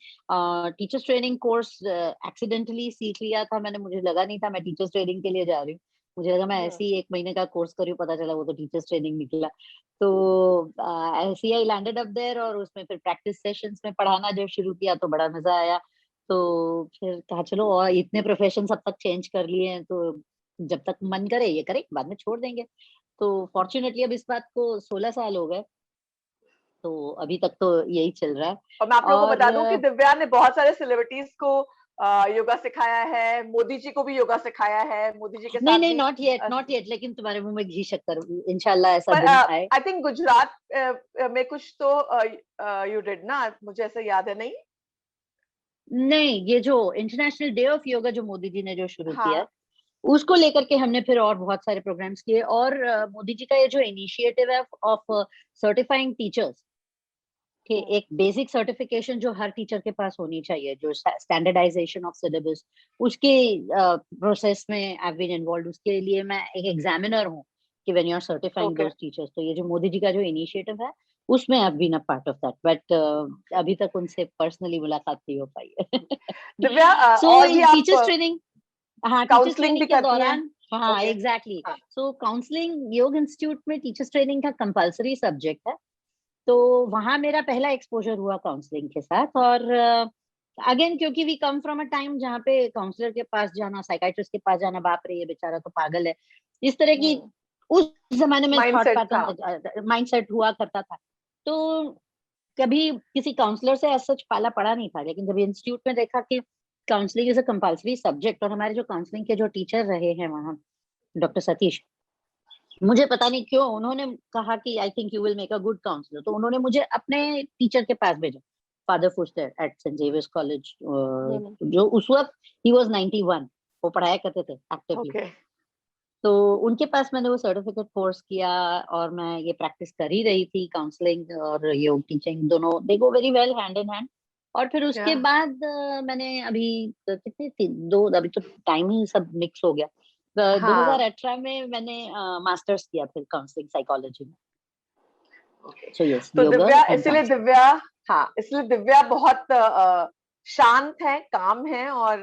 A: Teachers training course accidentally सीख लिया था मैंने, मुझे लगा नहीं था मैं टीचर्स ट्रेनिंग के लिए जा रही हूँ। मुझे लगा मैं ऐसे ही 1 महीने का कोर्स करी, पता चला वो तो टीचर्स ट्रेनिंग निकला। तो ऐसे ही आई लैंडेड अप देयर और उसमें फिर प्रैक्टिस सेशंस में पढ़ाना जब शुरू किया तो बड़ा मजा आया। तो फिर कहा चलो, और इतने प्रोफेशन अब तक चेंज कर लिए हैं तो जब तक मन करे ये करें, बाद में छोड़ देंगे। तो फॉर्चुनेटली अब इस बात को 16 साल हो गए, तो अभी तक तो यही चल रहा है।
B: और मैं आप लोगों को बता दूं कि दिव्या ने बहुत सारे सेलिब्रिटीज को योगा सिखाया है, मोदी जी को भी योगा सिखाया है, मोदी जी के साथ
A: नहीं नॉट येट, लेकिन तुम्हारे मुंह में घी शक्कर, इंशाल्लाह ऐसा दिन आए।
B: आई थिंक गुजरात में कुछ तो यू डिड ना, मुझे ऐसा याद है। नहीं,
A: ये जो इंटरनेशनल डे ऑफ योगा जो मोदी जी ने जो शुरू किया, उसको लेकर के हमने फिर और बहुत सारे प्रोग्राम्स किए। और मोदी जी का ये जो इनिशिएटिव है ऑफ सर्टिफाइंग टीचर्स कि एक बेसिक सर्टिफिकेशन जो हर टीचर के पास होनी चाहिए, जो स्टैंडर्डाइजेशन ऑफ सिलेबस, उसके प्रोसेस में आई बीन इन्वॉल्व। उसके लिए मैं एक एग्जामिनर हूँ कि when you are certifying those teachers. तो ये जो मोदी जी का जो इनिशिएटिव है उसमें I been a part of that, but अभी तक उनसे पर्सनली मुलाकात नहीं हो पाई है।
B: दिव्या
A: सो टीचर्स ट्रेनिंग, हाँ टीचर्स ट्रेनिंग के दौरान, हाँ exactly. So counselling yoga institute में टीचर्स ट्रेनिंग का कंपल्सरी सब्जेक्ट है। तो वहां मेरा पहला एक्सपोजर हुआ काउंसलिंग के साथ। और अगेन क्योंकि we come from a time जहाँ पे काउंसलर के पास जाना, साइकाइट्रिस्ट के पास जाना, बाप रे ये बेचारा तो पागल है, इस तरह की उस जमाने में थॉट पैटर्न, माइंडसेट हुआ करता था। तो कभी किसी काउंसलर से ऐसा सच पाला पड़ा नहीं था। लेकिन जब इंस्टीट्यूट में देखा कि counselling is a compulsory subject, और हमारे जो काउंसलिंग के जो टीचर रहे हैं वहाँ, डॉक्टर सतीश, मुझे पता नहीं क्यों उन्होंने कहा कि I think you will make a good counsellor. तो उन्होंने मुझे अपने टीचर के पास भेजा, Father Fuster at Saint Xavier's College, जो उस वक्त ही वाज 91, वो पढ़ाया करते थे एक्टिवली। तो उनके पास मैंने वो सर्टिफिकेट कोर्स किया और मैं ये प्रैक्टिस कर ही रही थी, काउंसलिंग और योग टीचिंग दोनों, they go very well hand in hand. और फिर उसके बाद मैंने अभी कितने 2, अभी तो टाइम ही सब मिक्स हो गया,
B: हाँ
A: 2018 में मैंने मास्टर्स किया फिर काउंसलिंग साइकोलॉजी में।
B: okay.
A: सो यस,
B: तो
A: योगा
B: दिव्या,
A: एंड
B: इसलिए
A: काउंसलिंग।
B: दिव्या, हाँ इसलिए दिव्या बहुत शांत है, काम है, और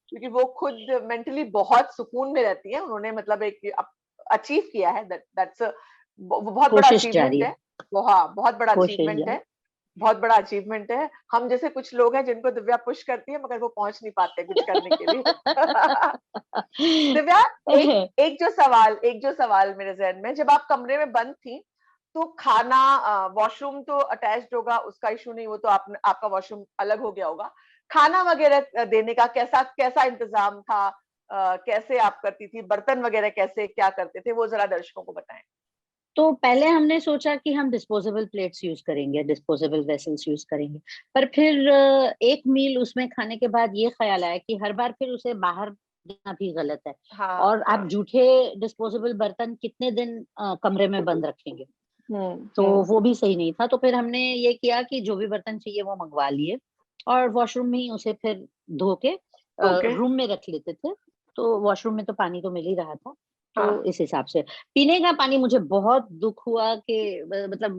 B: क्योंकि वो खुद मेंटली बहुत सुकून में रहती है, उन्होंने मतलब एक अचीव किया है, दैट्स बहुत बड़ा
A: कोशिश जारी
B: अचीवमेंट
A: है,
B: है वो। हाँ बहुत बड़ा
A: कोशिश
B: अचीवमेंट
A: जारी।
B: है, बहुत बड़ा अचीवमेंट है। हम जैसे कुछ लोग हैं जिनको दिव्या पुश करती है मगर वो पहुंच नहीं पाते कुछ करने के लिए। दिव्या, एक जो सवाल मेरे जहन में, जब आप कमरे में बंद थी तो खाना, वॉशरूम तो अटैच्ड होगा, उसका इशू नहीं, वो तो आपका वॉशरूम अलग हो गया होगा। खाना वगैरह देने का कैसा कैसा इंतजाम था, कैसे आप करती थी, बर्तन वगैरह कैसे क्या करते थे, वो जरा दर्शकों को बताएं।
A: तो पहले हमने सोचा कि हम डिस्पोजेबल प्लेट्स यूज करेंगे, डिस्पोजेबल वेसल्स यूज करेंगे, पर फिर एक मील उसमें खाने के बाद ये ख्याल आया कि हर बार फिर उसे बाहर देना भी गलत है,
B: हाँ
A: और आप
B: हाँ।
A: जूठे डिस्पोजेबल बर्तन कितने दिन कमरे में बंद रखेंगे, तो
B: हम्म।
A: वो भी सही नहीं था। तो फिर हमने ये किया कि जो भी बर्तन चाहिए वो मंगवा लिए, और वॉशरूम में ही उसे फिर धो के
B: ओके।
A: रूम में रख लेते थे। तो वॉशरूम में तो पानी तो मिल ही रहा था, तो
B: हाँ
A: इस हिसाब से पीने का पानी मुझे बहुत दुख हुआ कि मतलब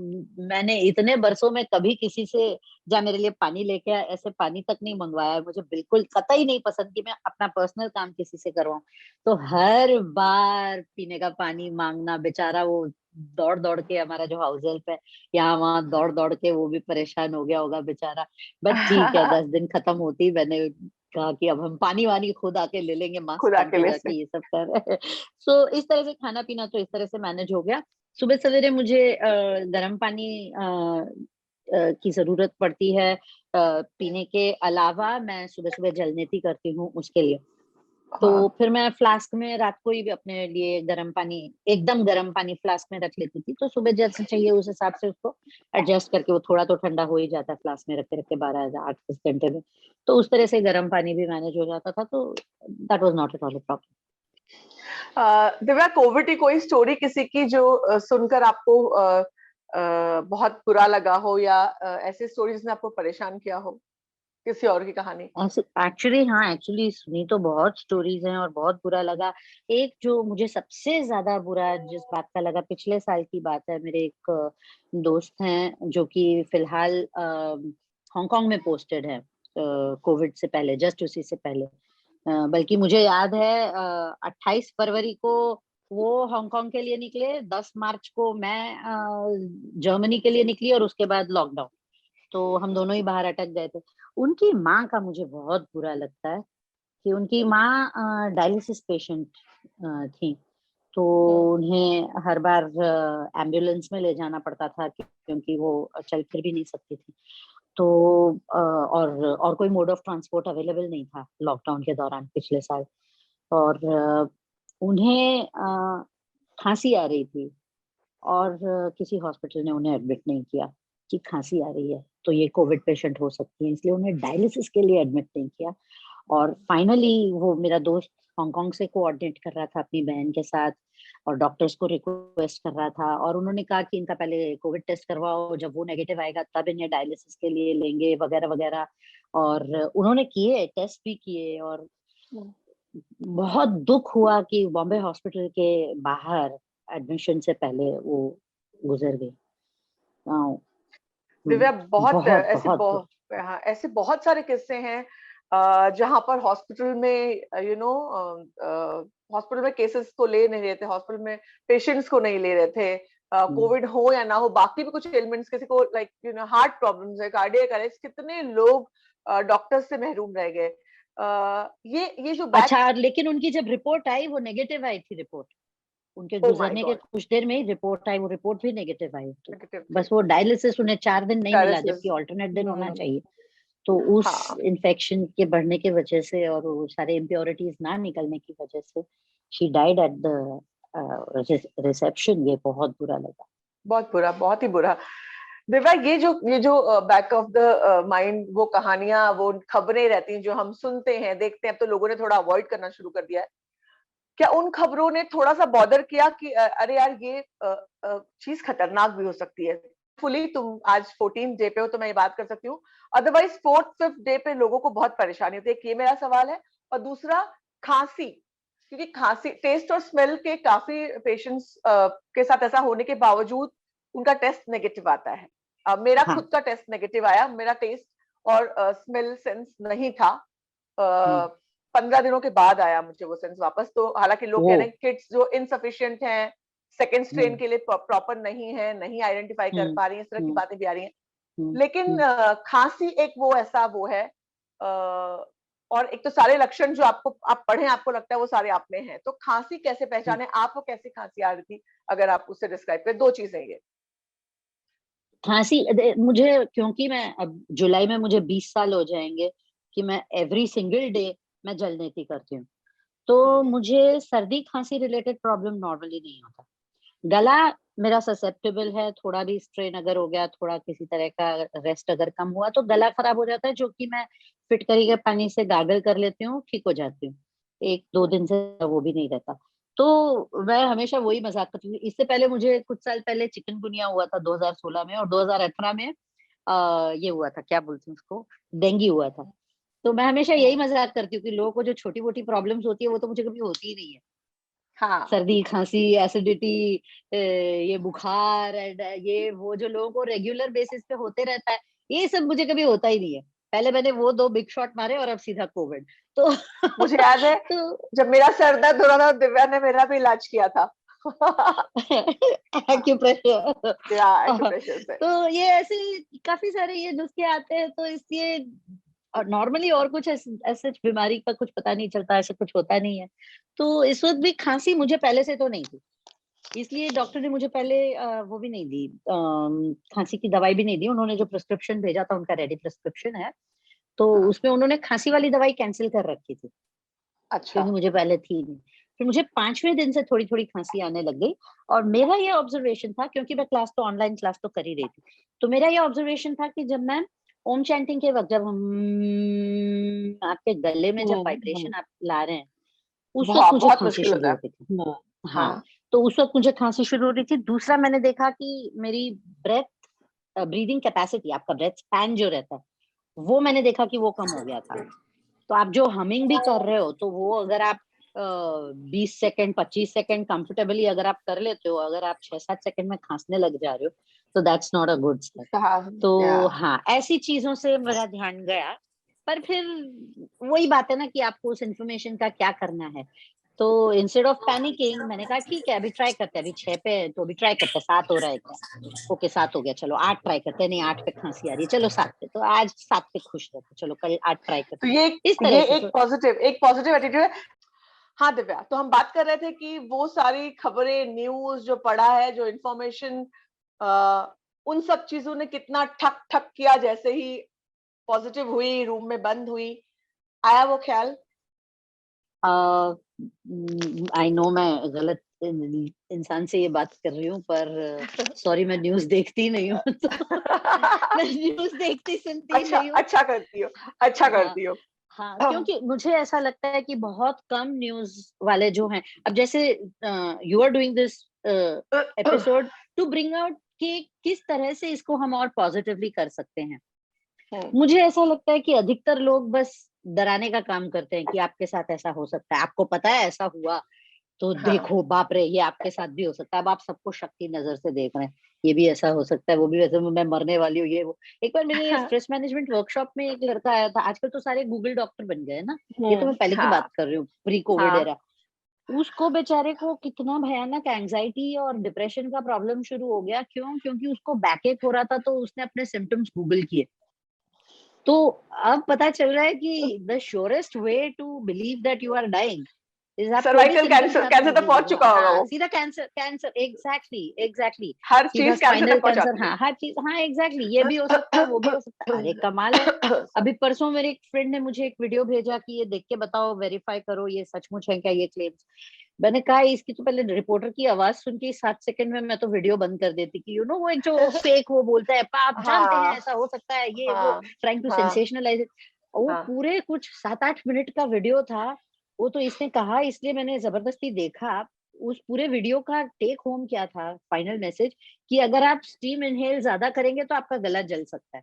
A: मैंने इतने बरसों में कभी किसी से जा मेरे लिए पानी लेके आ, ऐसे पानी तक नहीं मंगवाया। मुझे बिल्कुल कतई नहीं पसंद कि मैं अपना पर्सनल काम किसी से करवाऊं। तो हर बार पीने का पानी मांगना, बेचारा वो दौड़ दौड़ के, हमारा जो हाउस हेल्प है यहाँ वहां दौड़ दौड़ के, वो भी परेशान हो गया होगा बेचारा। बट ठीक है, 10 दिन खत्म होती मैंने कहा कि अब हम पानी वानी खुद आके ले लेंगे, मास्क
B: खुद
A: पहन के
B: अकेले से।
A: जाके ये सब कर रहे हैं। सो इस तरह से खाना पीना तो इस तरह से मैनेज हो गया। सुबह सवेरे मुझे गर्म पानी की जरूरत पड़ती है पीने के अलावा। मैं सुबह सुबह जलनेती करती हूँ उसके लिए, तो
B: हाँ
A: फिर मैं फ्लास्क में रात को ही भी अपने लिए गर्म पानी, एकदम गर्म पानी फ्लास्क में रख लेती थी। तो सुबह जैसे चाहिए उस हिसाब से उसको एडजस्ट करके, वो थोड़ा तो ठंडा हो ही जाता है फ्लास्क में रखते रखते 12 8 10 घंटे में, तो उस तरह से गर्म पानी भी मैनेज हो जाता था। तो that was not at all a problem.
B: Divya, Covid की कोई स्टोरी किसी की जो सुनकर आपको बहुत बुरा लगा हो, या ऐसी स्टोरी जिसने आपको परेशान किया हो, किसी और की कहानी?
A: एक्चुअली हाँ, एक्चुअली सुनी तो बहुत स्टोरीज हैं और बहुत बुरा लगा। एक जो मुझे सबसे ज्यादा बुरा जिस बात का लगा, पिछले साल की बात है। मेरे एक दोस्त हैं जो कि फिलहाल हांगकांग में पोस्टेड है, कोविड से पहले, जस्ट उसी से पहले। बल्कि मुझे याद है 28 फरवरी को वो हांगकांग के लिए निकले, 10 मार्च को मैं जर्मनी के लिए निकली, और उसके बाद लॉकडाउन, तो हम दोनों ही बाहर अटक गए थे। उनकी माँ का मुझे बहुत बुरा लगता है कि उनकी माँ डायलिसिस पेशेंट थी, तो
B: हम्म।
A: उन्हें हर बार एम्बुलेंस में ले जाना पड़ता था क्योंकि वो चल फिर भी नहीं सकती थी। तो और कोई मोड ऑफ ट्रांसपोर्ट अवेलेबल नहीं था लॉकडाउन के दौरान पिछले साल। और उन्हें खांसी आ रही थी, और किसी हॉस्पिटल ने उन्हें एडमिट नहीं किया कि खांसी आ रही है तो ये कोविड पेशेंट हो सकती है, इसलिए उन्हें डायलिसिस के लिए एडमिट नहीं किया। और फाइनली वो मेरा दोस्त हांगकांग से कोऑर्डिनेट कर रहा था अपनी बहन के साथ, और डॉक्टर्स को रिक्वेस्ट कर रहा था, और उन्होंने कहा कि इनका पहले कोविड टेस्ट करवाओ, जब वो नेगेटिव आएगा तब इन्हें डायलिसिस के लिए लेंगे वगैरह वगैरह। और उन्होंने किए, टेस्ट भी किए, और
B: हम्म।
A: बहुत दुख हुआ कि बॉम्बे हॉस्पिटल के बाहर एडमिशन से पहले वो गुजर गई। हाँ,
B: दिव्या, बहुत
A: बहुत बहुत बुरा।
B: हाँ, ऐसे बहुत सारे किस्से हैं जहां पर हॉस्पिटल में हॉस्पिटल में केसेस को ले नहीं रहे थे, हॉस्पिटल में पेशेंट्स को नहीं ले रहे थे, कोविड हो या ना हो, बाकी भी कुछ एलिमेंट्स, किसी को लाइक हार्ट प्रॉब्लम्स है, कार्डियक अरेस्ट, कितने लोग डॉक्टर्स से महरूम रह गए। ये जो बैक।
A: अच्छा, लेकिन उनकी जब रिपोर्ट आई वो नेगेटिव आई थी रिपोर्ट, उनके
B: ओ माय
A: गुजरने के
B: गॉड।
A: कुछ देर में ही रिपोर्ट आई, वो रिपोर्ट भी नेगेटिव आई। तो
B: नेगेटिव थी।
A: बस वो डायलिसिस उन्हें 4 दिन नहीं मिला,
B: डायलिसिस।
A: जबकि ऑल्टरनेट दिन होना
B: हम्म।
A: चाहिए। तो उस
B: हाँ
A: इन्फेक्शन के बढ़ने की वजह से और वो सारे इम्प्योरिटीज ना निकलने की वजह से she died at the reception. ये बहुत बुरा लगा।
B: बहुत बुरा, बहुत ही बुरा। दिव्या, ये जो बैक ऑफ द माइंड वो कहानियां, वो खबरें रहती हैं जो हम सुनते हैं देखते हैं, अब तो लोगों ने थोड़ा अवॉइड करना शुरू कर दिया है। क्या उन खबरों ने थोड़ा सा बॉदर किया कि अरे यार ये चीज खतरनाक भी हो सकती है? फुली तुम आज 14 डे पे हो तो मैं ये बात कर सकती हूँ, अदरवाइज 4th 5th डे पे लोगों को बहुत परेशानी होती है। एक ये मेरा सवाल है, और दूसरा खांसी। क्योंकि खांसी, टेस्ट और स्मेल के काफी पेशेंट्स के साथ ऐसा होने के बावजूद उनका टेस्ट नेगेटिव आता है। मेरा
A: हाँ।
B: खुद का टेस्ट नेगेटिव आया, मेरा टेस्ट और स्मेल सेंस नहीं था। 15 दिनों के बाद आया मुझे वो सेंस वापस। तो हालांकि लोग कह रहे हैं किट्स जो इनसफिशिएंट हैं, सेकेंड स्ट्रेन के लिए प्रॉपर नहीं है, नहीं आइडेंटिफाई कर पा रही है, इस तरह की बातें भी आ रही हैं। लेकिन खांसी एक वो ऐसा वो है, और एक तो सारे लक्षण जो आप पढ़े आपको लगता है वो सारे आप में हैं। तो खांसी कैसे पहचाने, आपको कैसी खांसी आ रही थी, अगर आप उससे डिस्क्राइब करें। 2 चीजें ये
A: खांसी मुझे, क्योंकि मैं अब जुलाई में मुझे 20 साल हो जाएंगे कि मैं एवरी सिंगल डे मैं जल नेती करती हूँ, तो मुझे सर्दी खांसी रिलेटेड प्रॉब्लम नॉर्मली नहीं होता। गला मेरा ससेप्टेबल है, थोड़ा भी स्ट्रेन अगर हो गया, थोड़ा किसी तरह का रेस्ट अगर कम हुआ तो गला खराब हो जाता है, जो कि मैं फिटकरी के पानी से गार्गल कर लेती हूँ, ठीक हो जाती हूँ। 1-2 दिन से वो भी नहीं रहता। तो मैं हमेशा वही मजाक करती हूँ। इससे पहले मुझे कुछ साल पहले चिकनगुनिया हुआ था 2016 में, और 2018 में ये हुआ था, क्या बोलते हैं उसको, डेंगू हुआ था। तो मैं हमेशा यही मजाक करती हूँ कि लोगों को जो छोटी मोटी प्रॉब्लम्स होती है वो तो मुझे कभी होती ही नहीं है।
B: हाँ।
A: सर्दी खांसी, एसिडिटी, ये बुखार एंड ये वो जो लोगों को रेगुलर बेसिस पे होते रहता है, ये सब मुझे कभी होता ही नहीं है। पहले मैंने वो 2 बिग शॉट मारे और अब सीधा कोविड। तो
B: मुझे याद है
A: तो
B: जब मेरा सर दर्द हो रहा था, दिव्या ने मेरा भी इलाज किया था।
A: एक्यूप्रेशर।
B: एक्यूप्रेशर से।
A: तो ये ऐसे काफी सारे ये नुस्खे आते हैं, तो इसलिए नॉर्मली और कुछ ऐसे बीमारी का कुछ पता नहीं चलता, ऐसा कुछ होता नहीं है। तो इस वक्त भी खांसी मुझे पहले से तो नहीं थी, इसलिए डॉक्टर ने मुझे पहले वो भी नहीं दी, खांसी की दवाई भी नहीं दी। उन्होंने जो प्रिस्क्रिप्शन भेजा था, उनका रेडी प्रिस्क्रिप्शन है, तो उसमें उन्होंने खांसी वाली दवाई कैंसिल कर रखी थी,
B: अच्छा।
A: क्योंकि मुझे पहले थी नहीं। फिर मुझे 5वें दिन से थोड़ी थोड़ी खांसी आने लग गई, और मेरा ये ऑब्जर्वेशन था, क्योंकि मैं क्लास तो ऑनलाइन क्लास तो कर ही रही थी, तो मेरा ये ऑब्जर्वेशन था कि जब मैं ओम चैंटिंग के वक्त, जब हम आपके गले में जब वाइब्रेशन आप ला रहे हैं, उस वक्त
B: बहुत
A: मुझे
B: बहुत
A: खांसी
B: मुश्किल
A: शुरू
B: होता
A: हो
B: है।
A: रही थी। हाँ, तो उस वक्त मुझे खांसी शुरू हो रही थी। दूसरा मैंने देखा कि मेरी ब्रेथ ब्रीदिंग कैपेसिटी, आपका ब्रेथ स्पैन जो रहता है, वो मैंने देखा कि वो कम हो गया था। तो आप जो हमिंग भी कर रहे हो, तो वो अगर आप 20 सेकंड 25 सेकंड कंफर्टेबली अगर आप कर लेते हो, अगर आप 6-7 सेकंड में खांसने लग जा रहे हो, तो that's not a good sign. तो हाँ, ऐसी चीजों से मेरा ध्यान गया। पर फिर वही बात है ना कि आपको उस इंफॉर्मेशन का क्या करना है। तो इंस्टेड ऑफ पैनिकिंग मैंने कहा ठीक है, अभी ट्राई करते हैं, अभी 6 पे है तो अभी ट्राई करते हैं, 7 हो रहा है क्या, ओके 7 हो गया, चलो 8 ट्राई करते हैं, नहीं 8 पे खांसी आ रही है, चलो 7 पे, तो आज 7 पे खुश रहते, चलो कल 8 ट्राई
B: तो
A: करते हैं, इस तरह
B: ये
A: से।
B: एक पॉजिटिव एटीट्यूड है। हाँ दिव्या, तो हम बात कर रहे थे कि वो सारी खबरें, न्यूज जो पढ़ा है, जो इन्फॉर्मेशन, उन सब चीजों ने कितना ठक ठक किया जैसे ही पॉजिटिव हुई, रूम में बंद हुई, आया वो ख्याल?
A: आई नो मैं गलत इंसान से ये बात कर रही हूँ, पर सॉरी, मैं न्यूज देखती नहीं हूँ, तो मैं न्यूज देखती सुनती नहीं हूँ।
B: अच्छा करती हो, अच्छा करती हो।
A: हाँ, क्योंकि मुझे ऐसा लगता है कि बहुत कम न्यूज वाले जो हैं, अब जैसे you are doing this episode to bring out कि किस तरह से इसको हम और पॉजिटिवली कर सकते हैं। मुझे ऐसा लगता है कि अधिकतर लोग बस डराने का काम करते हैं कि आपके साथ ऐसा हो सकता है, आपको पता है ऐसा हुआ तो देखो बाप रे, ये आपके साथ भी हो सकता है। अब आप सबको शक की नजर से देख रहे हैं, ये भी ऐसा हो सकता है, वो भी वैसे, मैं मरने वाली हूँ, ये वो। एक बार मेरे स्ट्रेस मैनेजमेंट वर्कशॉप में एक लड़का आया था, आजकल तो सारे गूगल डॉक्टर बन गए ना, ये तो मैं पहले की बात कर रही हूँ, प्री कोविड एरा। उसको बेचारे को कितना भयानक एंजाइटी और डिप्रेशन का प्रॉब्लम शुरू हो गया। क्यों? क्योंकि उसको बैकएक हो रहा था, तो उसने अपने सिम्टम्स गूगल किए। तो अब पता चल रहा है कि the surest way to believe that you are dying is आप थोड़े
B: सर्वाइकल
A: सिम्टम्स आप
B: कैंसर तो
A: गूगल
B: पहुंच
A: करो।
B: चुका होगा
A: हाँ,
B: वो,
A: सीधा कैंसर एग्जैक्टली
B: हर
A: सीधा
B: चीज कैंसर
A: स्पाइनल
B: तक
A: कैंसर,
B: पहुंचाती है।
A: हाँ हर चीज, हाँ एग्जैक्टली, ये भी हो सकता है, वो भी हो सकता है। अरे कमाल है। अभी परसों मेरे एक फ्रेंड ने मुझे एक वीडियो भेजा कि ये देख के बताओ, वेरीफाई करो, ये सचमुच है क्या ये क्लेम्स। मैंने कहा इसकी तो पहले रिपोर्टर की आवाज सुन के 7 सेकंड में मैं तो वीडियो बंद कर देती कि वो एक जो फेक वो बोलता है, आप जानते हैं ऐसा हो सकता है, ये वो ट्राइंग टू सेंसेशनलाइज इट। वो पूरे कुछ 7-8 मिनट का वीडियो था। वो तो इसने कहा, इसलिए मैंने जबरदस्ती देखा। उस पूरे वीडियो का टेक होम क्या था, फाइनल मैसेज, कि अगर आप स्टीम इनहेल ज्यादा करेंगे तो आपका गला जल सकता है।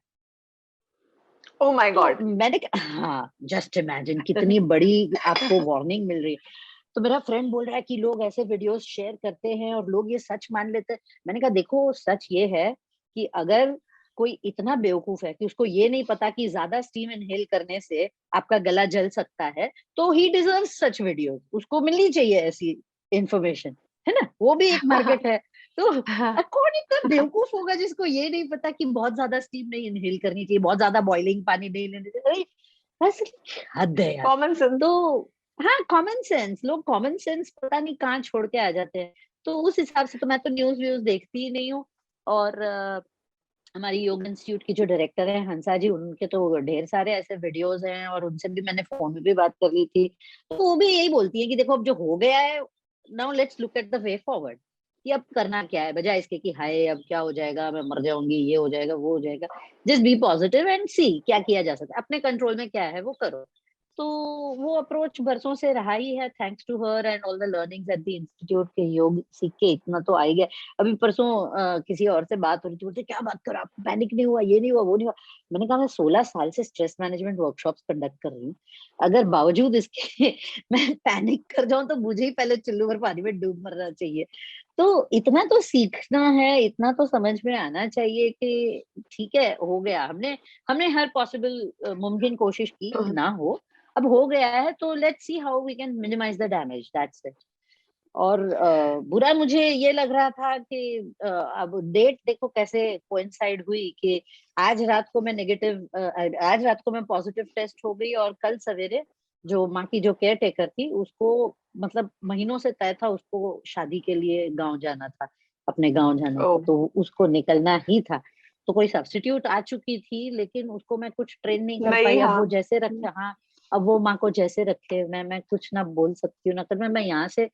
B: Oh my God.
A: मैंने हाँ, जस्ट इमेजिन कितनी बड़ी आपको वार्निंग मिल रही है। तो मेरा फ्रेंड बोल रहा है कि लोग ऐसे वीडियोस शेयर करते हैं और लोग ये सच मान लेते हैं। मैंने कहा देखो सच ये है कि अगर कोई इतना बेवकूफ है कि उसको ये नहीं पता कि ज्यादा स्टीम इनहेल करने से आपका गला जल सकता है, तो ही डिजर्व सच वीडियोस, उसको मिलनी चाहिए ऐसी इंफॉर्मेशन, है ना? वो भी एक मार्केट है। तो कौन इतना बेवकूफ होगा जिसको ये नहीं पता कि बहुत ज्यादा स्टीम नहीं इनहेल करनी चाहिए, बहुत ज्यादा बॉइलिंग पानी नहीं लेना चाहिए? अरे हद है यार।
B: Common sense.
A: तो हाँ, कॉमन सेंस, लोग कॉमन सेंस पता नहीं कहाँ छोड़ के आ जाते हैं। तो उस हिसाब से तो मैं तो न्यूज व्यूज देखती ही नहीं हूँ। और हमारी योग इंस्टीट्यूट की जो डायरेक्टर है हंसा जी, उनके तो ढेर सारे ऐसे वीडियोस हैं और उनसे भी मैंने फोन में भी बात कर ली थी। तो वो भी यही बोलती है कि देखो अब जो हो गया है, now let's look at the way forward, कि अब करना क्या है, बजाय इसके कि हाय अब क्या हो जाएगा, मैं मर जाऊंगी, ये हो जाएगा, वो हो जाएगा। जस्ट बी पॉजिटिव एंड सी क्या किया जा सकता है, अपने कंट्रोल में क्या है वो करो। तो वो अप्रोच बरसों से रहा ही है, thanks to her and all the learnings at the institute के योग सीख के इतना तो आ ही गया। अभी परसों किसी और से बात हो रही थी, बोलते क्या बात कर, आपको पैनिक नहीं हुआ, ये नहीं हुआ, वो नहीं हुआ। मैंने कहा मैं 16 साल से स्ट्रेस मैनेजमेंट वर्कशॉप्स कंडक्ट कर रही हूँ, अगर बावजूद इसके मैं पैनिक कर जाऊं तो मुझे ही पहले चुल्लू भर पानी में डूब मरना चाहिए। तो इतना तो सीखना है, इतना तो समझ में आना चाहिए कि ठीक है हो गया, हमने हमने हर पॉसिबल मुमकिन कोशिश की कि ना हो, अब हो गया है तो let's see how we can minimise the damage, that's it. और बुरा मुझे ये लग रहा था कि अब डेट देखो कैसे कोइंसाइड हुई कि आज रात को मैं नेगेटिव, आज रात को मैं पॉजिटिव टेस्ट हो गई और कल सवेरे जो माँ की जो केयर टेकर थी उसको, मतलब महीनों से तय था उसको शादी के लिए गांव जाना था, अपने गांव जाना था,
B: ओह।
A: तो उसको निकलना ही था। तो कोई सब्स्टिट्यूट आ चुकी थी लेकिन उसको मैं कुछ ट्रेन नहीं कर
B: नहीं,
A: पाई, अब
B: हाँ।
A: वो जैसे रखे, हाँ अब वो माँ को जैसे रखे, मैं कुछ ना बोल सकती हूँ ना कर, मैं यहाँ से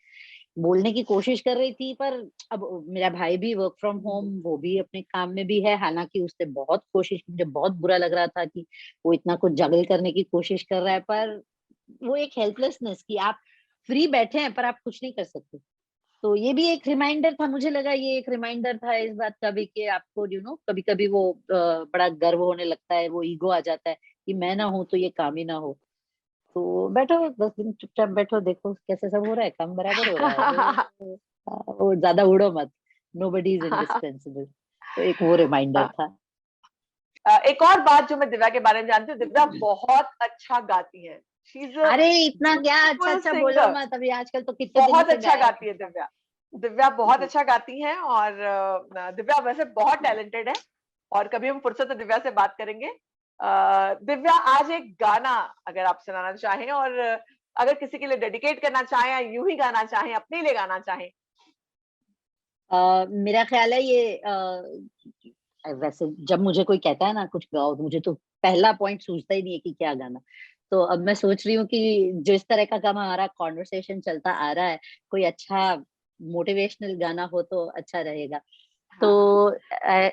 A: बोलने की कोशिश कर रही थी, पर अब मेरा भाई भी वर्क फ्रॉम होम, वो भी अपने काम में भी है, हालांकि उसने बहुत कोशिश की, मुझे बहुत बुरा लग रहा था कि वो इतना कुछ जगल करने की कोशिश कर रहा है, पर वो एक हेल्पलेसनेस कि आप फ्री बैठे हैं पर आप कुछ नहीं कर सकते। तो ये भी एक रिमाइंडर था, मुझे लगा ये एक रिमाइंडर था इस बात का भी कि आपको कभी कभी वो बड़ा गर्व होने लगता है, वो ईगो आ जाता है कि मैं ना हूं तो ये काम ही ना हो। तो बैठो 10 दिन चुपचाप बैठो, देखो कैसे सब हो रहा है, काम बराबर हो रहा है, वो ज्यादा उड़ो मत, नोबडी इज इंडिस्पेंसिबल। तो एक वो रिमाइंडर था।
B: एक और बात जो मैं दिव्या के बारे में जानती हूँ, दिव्या बहुत अच्छा गाती है। शी इज अ
A: अरे इतना क्या अच्छा
B: ब्यूटीफुल
A: अच्छा बोलो
B: सिंगर।
A: मत, अभी आजकल तो कितने दिनों
B: बहुत
A: से
B: अच्छा
A: गायब
B: गाती है दिव्या। दिव्या बहुत अच्छा गाती हैं, और दिव्या वैसे बहुत टैलेंटेड है। और कभी हम फुर्सत तो दिव्या से बात करेंगे। दिव्या, आज एक गाना अगर आप सुनाना चाहें, और अगर किसी के लिए डेडिकेट करना चाहें या यूं ही गाना चाहें, अपने लिए गाना चाहें।
A: मेरा ख्याल है ये वैसे जब मुझे कोई कहता है ना कुछ गाओ, तो मुझे तो पहला पॉइंट सूझता ही नहीं है कि क्या गाना। तो अब मैं सोच रही हूँ कि जिस तरह का काम हमारा कॉन्वर्सेशन चलता आ रहा है, कोई अच्छा मोटिवेशनल गाना हो तो अच्छा रहेगा। तो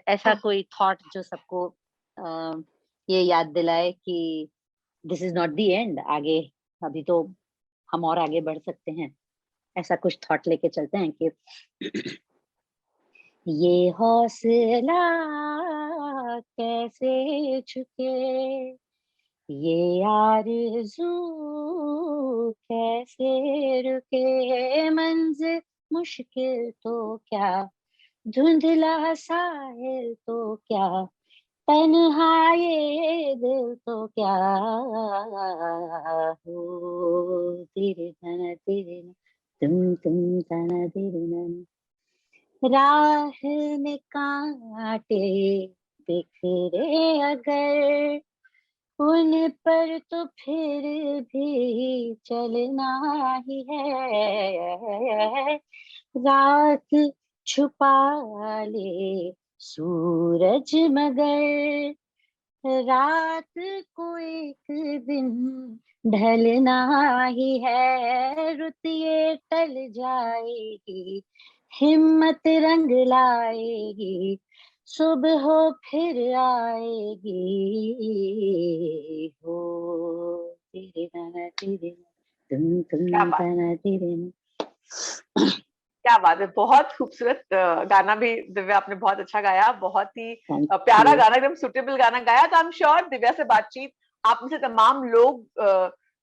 A: ऐसा कोई थॉट जो सबको ये याद दिलाए कि this is not the end, आगे अभी तो हम और आगे बढ़ सकते हैं, ऐसा कुछ थॉट लेके चलते हैं कि ये हौसला कैसे झुके, ये आरज़ू कैसे रुके, मंज़िल मुश्किल तो क्या, धुंधला साहिल तो क्या, तन्हाई दिल तो क्या हो, तेरे तना तेरे ना, तुम तना तेरे ना, राह में कांटे बिखरे अगर, उन पर तो फिर भी चलना ही है, रात छुपा ले सूरज मगर, रात को एक दिन ढलना ही है, रुत ये टल जाएगी, हिम्मत रंग लाएगी, सुबह हो फिर आएगी, हो तेरे ना तेरे ना,
B: क्या
A: तुम
B: बात,
A: तना तेरे ना।
B: क्या बात है। बहुत खूबसूरत गाना भी दिव्या आपने बहुत अच्छा गाया। बहुत ही
A: थैंक
B: प्यारा
A: यू।
B: गाना, एकदम सुटेबल गाना गाया। तो आई एम श्योर दिव्या से बातचीत आप में से तमाम लोग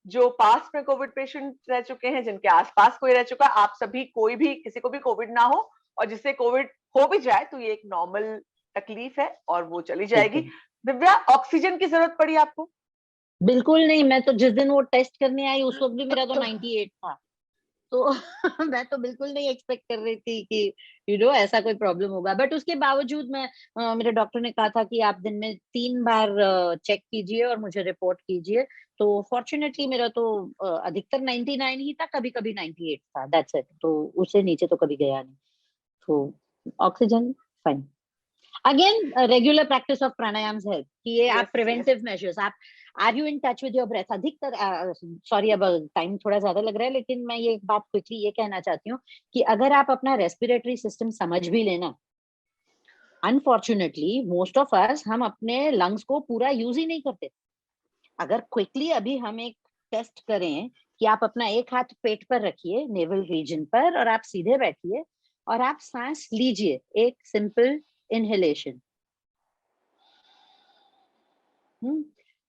B: जो पास में कोविड पेशेंट रह चुके हैं, जिनके आसपास कोई रह चुका है, आप सभी, कोई भी, किसी को भी कोविड ना हो, और जिससे कोविड हो भी जाए तो ये एक नॉर्मल तकलीफ है और वो चली जाएगी। दिव्या, ऑक्सीजन की जरूरत पड़ी आपको?
A: बिल्कुल नहीं, मैं तो जिस दिन वो टेस्ट करने आई उस वक्त भी मेरा तो 98 था, तो मैं तो बिल्कुल नहीं एक्सपेक्ट कर रही थी कि ऐसा कोई प्रॉब्लम होगा। बट उसके बावजूद मेरे डॉक्टर ने कहा था कि आप दिन में 3 बार चेक कीजिए और मुझे रिपोर्ट कीजिए। तो फॉर्चुनेटली मेरा तो अधिकतर 99 ही था, कभी कभी 98 था, दैट्स इट। तो उससे नीचे तो कभी गया नहीं। तो oxygen fine. Again regular practice of pranayams help, कि ये आप प्रिवेंटिव मेजर्स, आप are you in touch with your breath. अधिकतर सॉरी अब टाइम थोड़ा ज्यादा लग रहा है, लेकिन मैं ये बात क्विकली ये कहना चाहती हूँ कि अगर आप अपना रेस्पिरेटरी सिस्टम समझ भी लेना, अनफॉर्चुनेटली मोस्ट ऑफ अस हम अपने लंग्स को पूरा यूज ही नहीं करते। अगर क्विकली अभी हम एक टेस्ट करें कि आप अपना एक हाथ पेट पर रखिए, नेवल रीजन पर, और आप सीधे बैठिए और आप सांस लीजिए, एक सिंपल इनहेलेशन।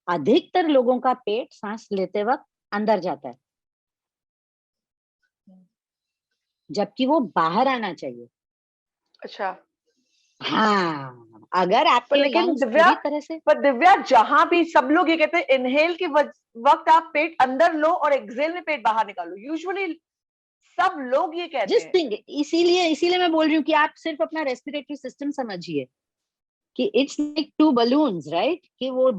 A: अधिकतर लोगों का पेट सांस लेते वक्त अंदर जाता है, जबकि वो बाहर आना चाहिए।
B: अच्छा।
A: हाँ, अगर आपके
B: लेकिन
A: लंग्स
B: दिव्या,
A: पूरी तरह से,
B: पर दिव्या, जहां भी सब लोग ये कहते हैं इनहेल के वक्त आप पेट अंदर लो और एक्सहेल में पेट बाहर निकालो, यूजुअली सब लोग ये कहते
A: जिस
B: हैं।
A: थिंग, इसीलिए मैं बोल रही हूँ कि आप सिर्फ अपना रेस्पिरेटरी सिस्टम समझिए कि इट्स लाइक 2 बलून्स, राइट? कि वो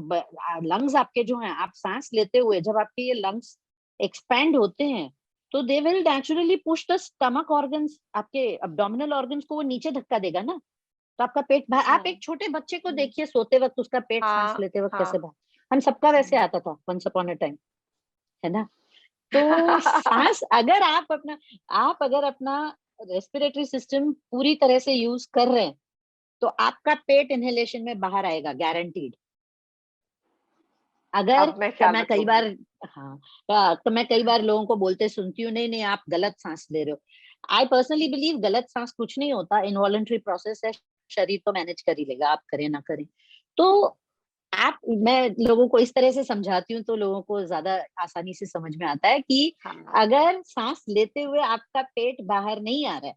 A: लंग्स आपके जो हैं, आप सांस लेते हुए जब आपके ये लंग्स एक्सपैंड होते हैं तो they will naturally push the stomach organs, आपके एब्डोमिनल ऑर्गन्स को वो नीचे धक्का देगा ना, तो आपका पेट बाहर। आप एक छोटे बच्चे को देखिए सोते वक्त, उसका पेट सांस
B: हाँ,
A: लेते वक्त
B: हाँ।
A: कैसे बाहर, हम सबका वैसे आता था वंस अपॉन अ टाइम, है ना? तो सांस अगर अपना रेस्पिरेटरी सिस्टम पूरी तरह से यूज कर रहे हैं तो आपका पेट इनहेलेशन में बाहर आएगा, गारंटीड। अगर
B: अब मैं
A: तो
B: ख्याल
A: मैं कई
B: रखूंगी।
A: बार, हाँ, तो मैं कई बार लोगों को बोलते सुनती हूँ, नहीं नहीं आप गलत सांस ले रहे हो। आई पर्सनली बिलीव गलत सांस कुछ नहीं होता, इनवॉलंटरी प्रोसेस है, शरीर तो मैनेज कर ही लेगा, आप करें ना करें। तो मैं लोगों को इस तरह से समझाती हूँ तो लोगों को ज्यादा आसानी से समझ में आता है कि
B: हाँ।
A: अगर सांस लेते हुए आपका पेट बाहर नहीं आ रहा है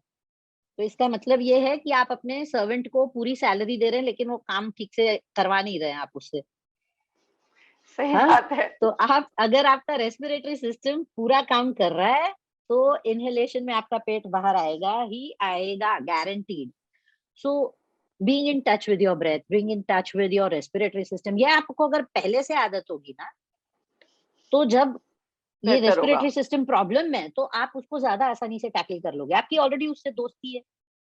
A: तो इसका मतलब ये है कि आप अपने सर्वेंट को पूरी सैलरी दे रहे हैं लेकिन वो काम ठीक से करवा नहीं रहे हैं आप उससे।
B: सही
A: हाँ,
B: बात है।
A: तो आप अगर आपका रेस्पिरेटरी सिस्टम पूरा काम कर रहा है तो इनहेलेशन में आपका पेट बाहर आएगा ही आएगा, guaranteed. So being in touch with your breath, being in touch with your respiratory system, ये आपको अगर पहले से आदत होगी ना, तो जब ये
B: बेहतर होगा।
A: रेस्पिरेटरी सिस्टम प्रॉब्लम में तो आप उसको ज्यादा आसानी से टैकल कर लोगे। आपकी ऑलरेडी उससे दोस्ती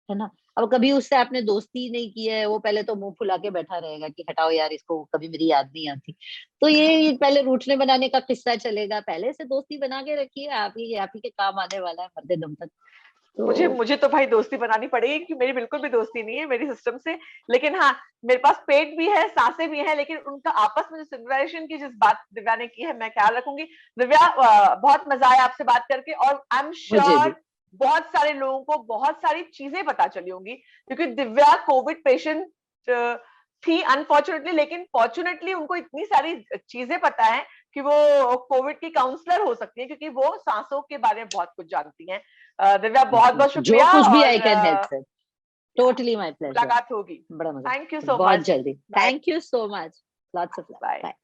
A: है ना? अब कभी उससे आपने दोस्ती नहीं की है, वो पहले तो मुंह फुला के बैठा रहेगा कि हटाओ यार इसको, कभी मेरी याद नहीं आती। तो ये पहले रूठने बनाने का किस्सा चलेगा, पहले से दोस्ती बना के रखिए, आप ही के काम आने वाला है मरते दम तक।
B: मुझे
A: तो
B: मुझे तो भाई दोस्ती बनानी पड़ेगी, क्योंकि मेरी बिल्कुल भी दोस्ती नहीं है मेरी सिस्टम से। लेकिन हाँ, मेरे पास पेट भी है, सांसें भी हैं, लेकिन उनका आपस में जो सिंक्रोनाइजेशन की जिस बात दिव्या ने की है, मैं ख्याल रखूंगी। दिव्या, बहुत मजा आया आपसे बात करके, और आई एम
A: मुझे भी
B: श्योर बहुत सारे लोगों को बहुत सारी चीजें पता चली होंगी, क्योंकि दिव्या कोविड पेशेंट थी अनफॉर्चुनेटली, लेकिन फॉर्चुनेटली उनको इतनी सारी चीजें पता है कि वो कोविड की काउंसलर हो सकती है, क्योंकि वो सांसों के बारे में बहुत कुछ जानती हैं। दिव्या, बहुत बहुत
A: जो
B: शुक्रिया,
A: कुछ भी आई
B: और
A: can help sir, totally my pleasure.
B: मुलाकात होगी।
A: बड़ा मजा,
B: थैंक यू सो
A: बहुत
B: मच।
A: जल्दी।
B: Bye
A: thank you so much, lots of love,
B: bye.
A: Bye.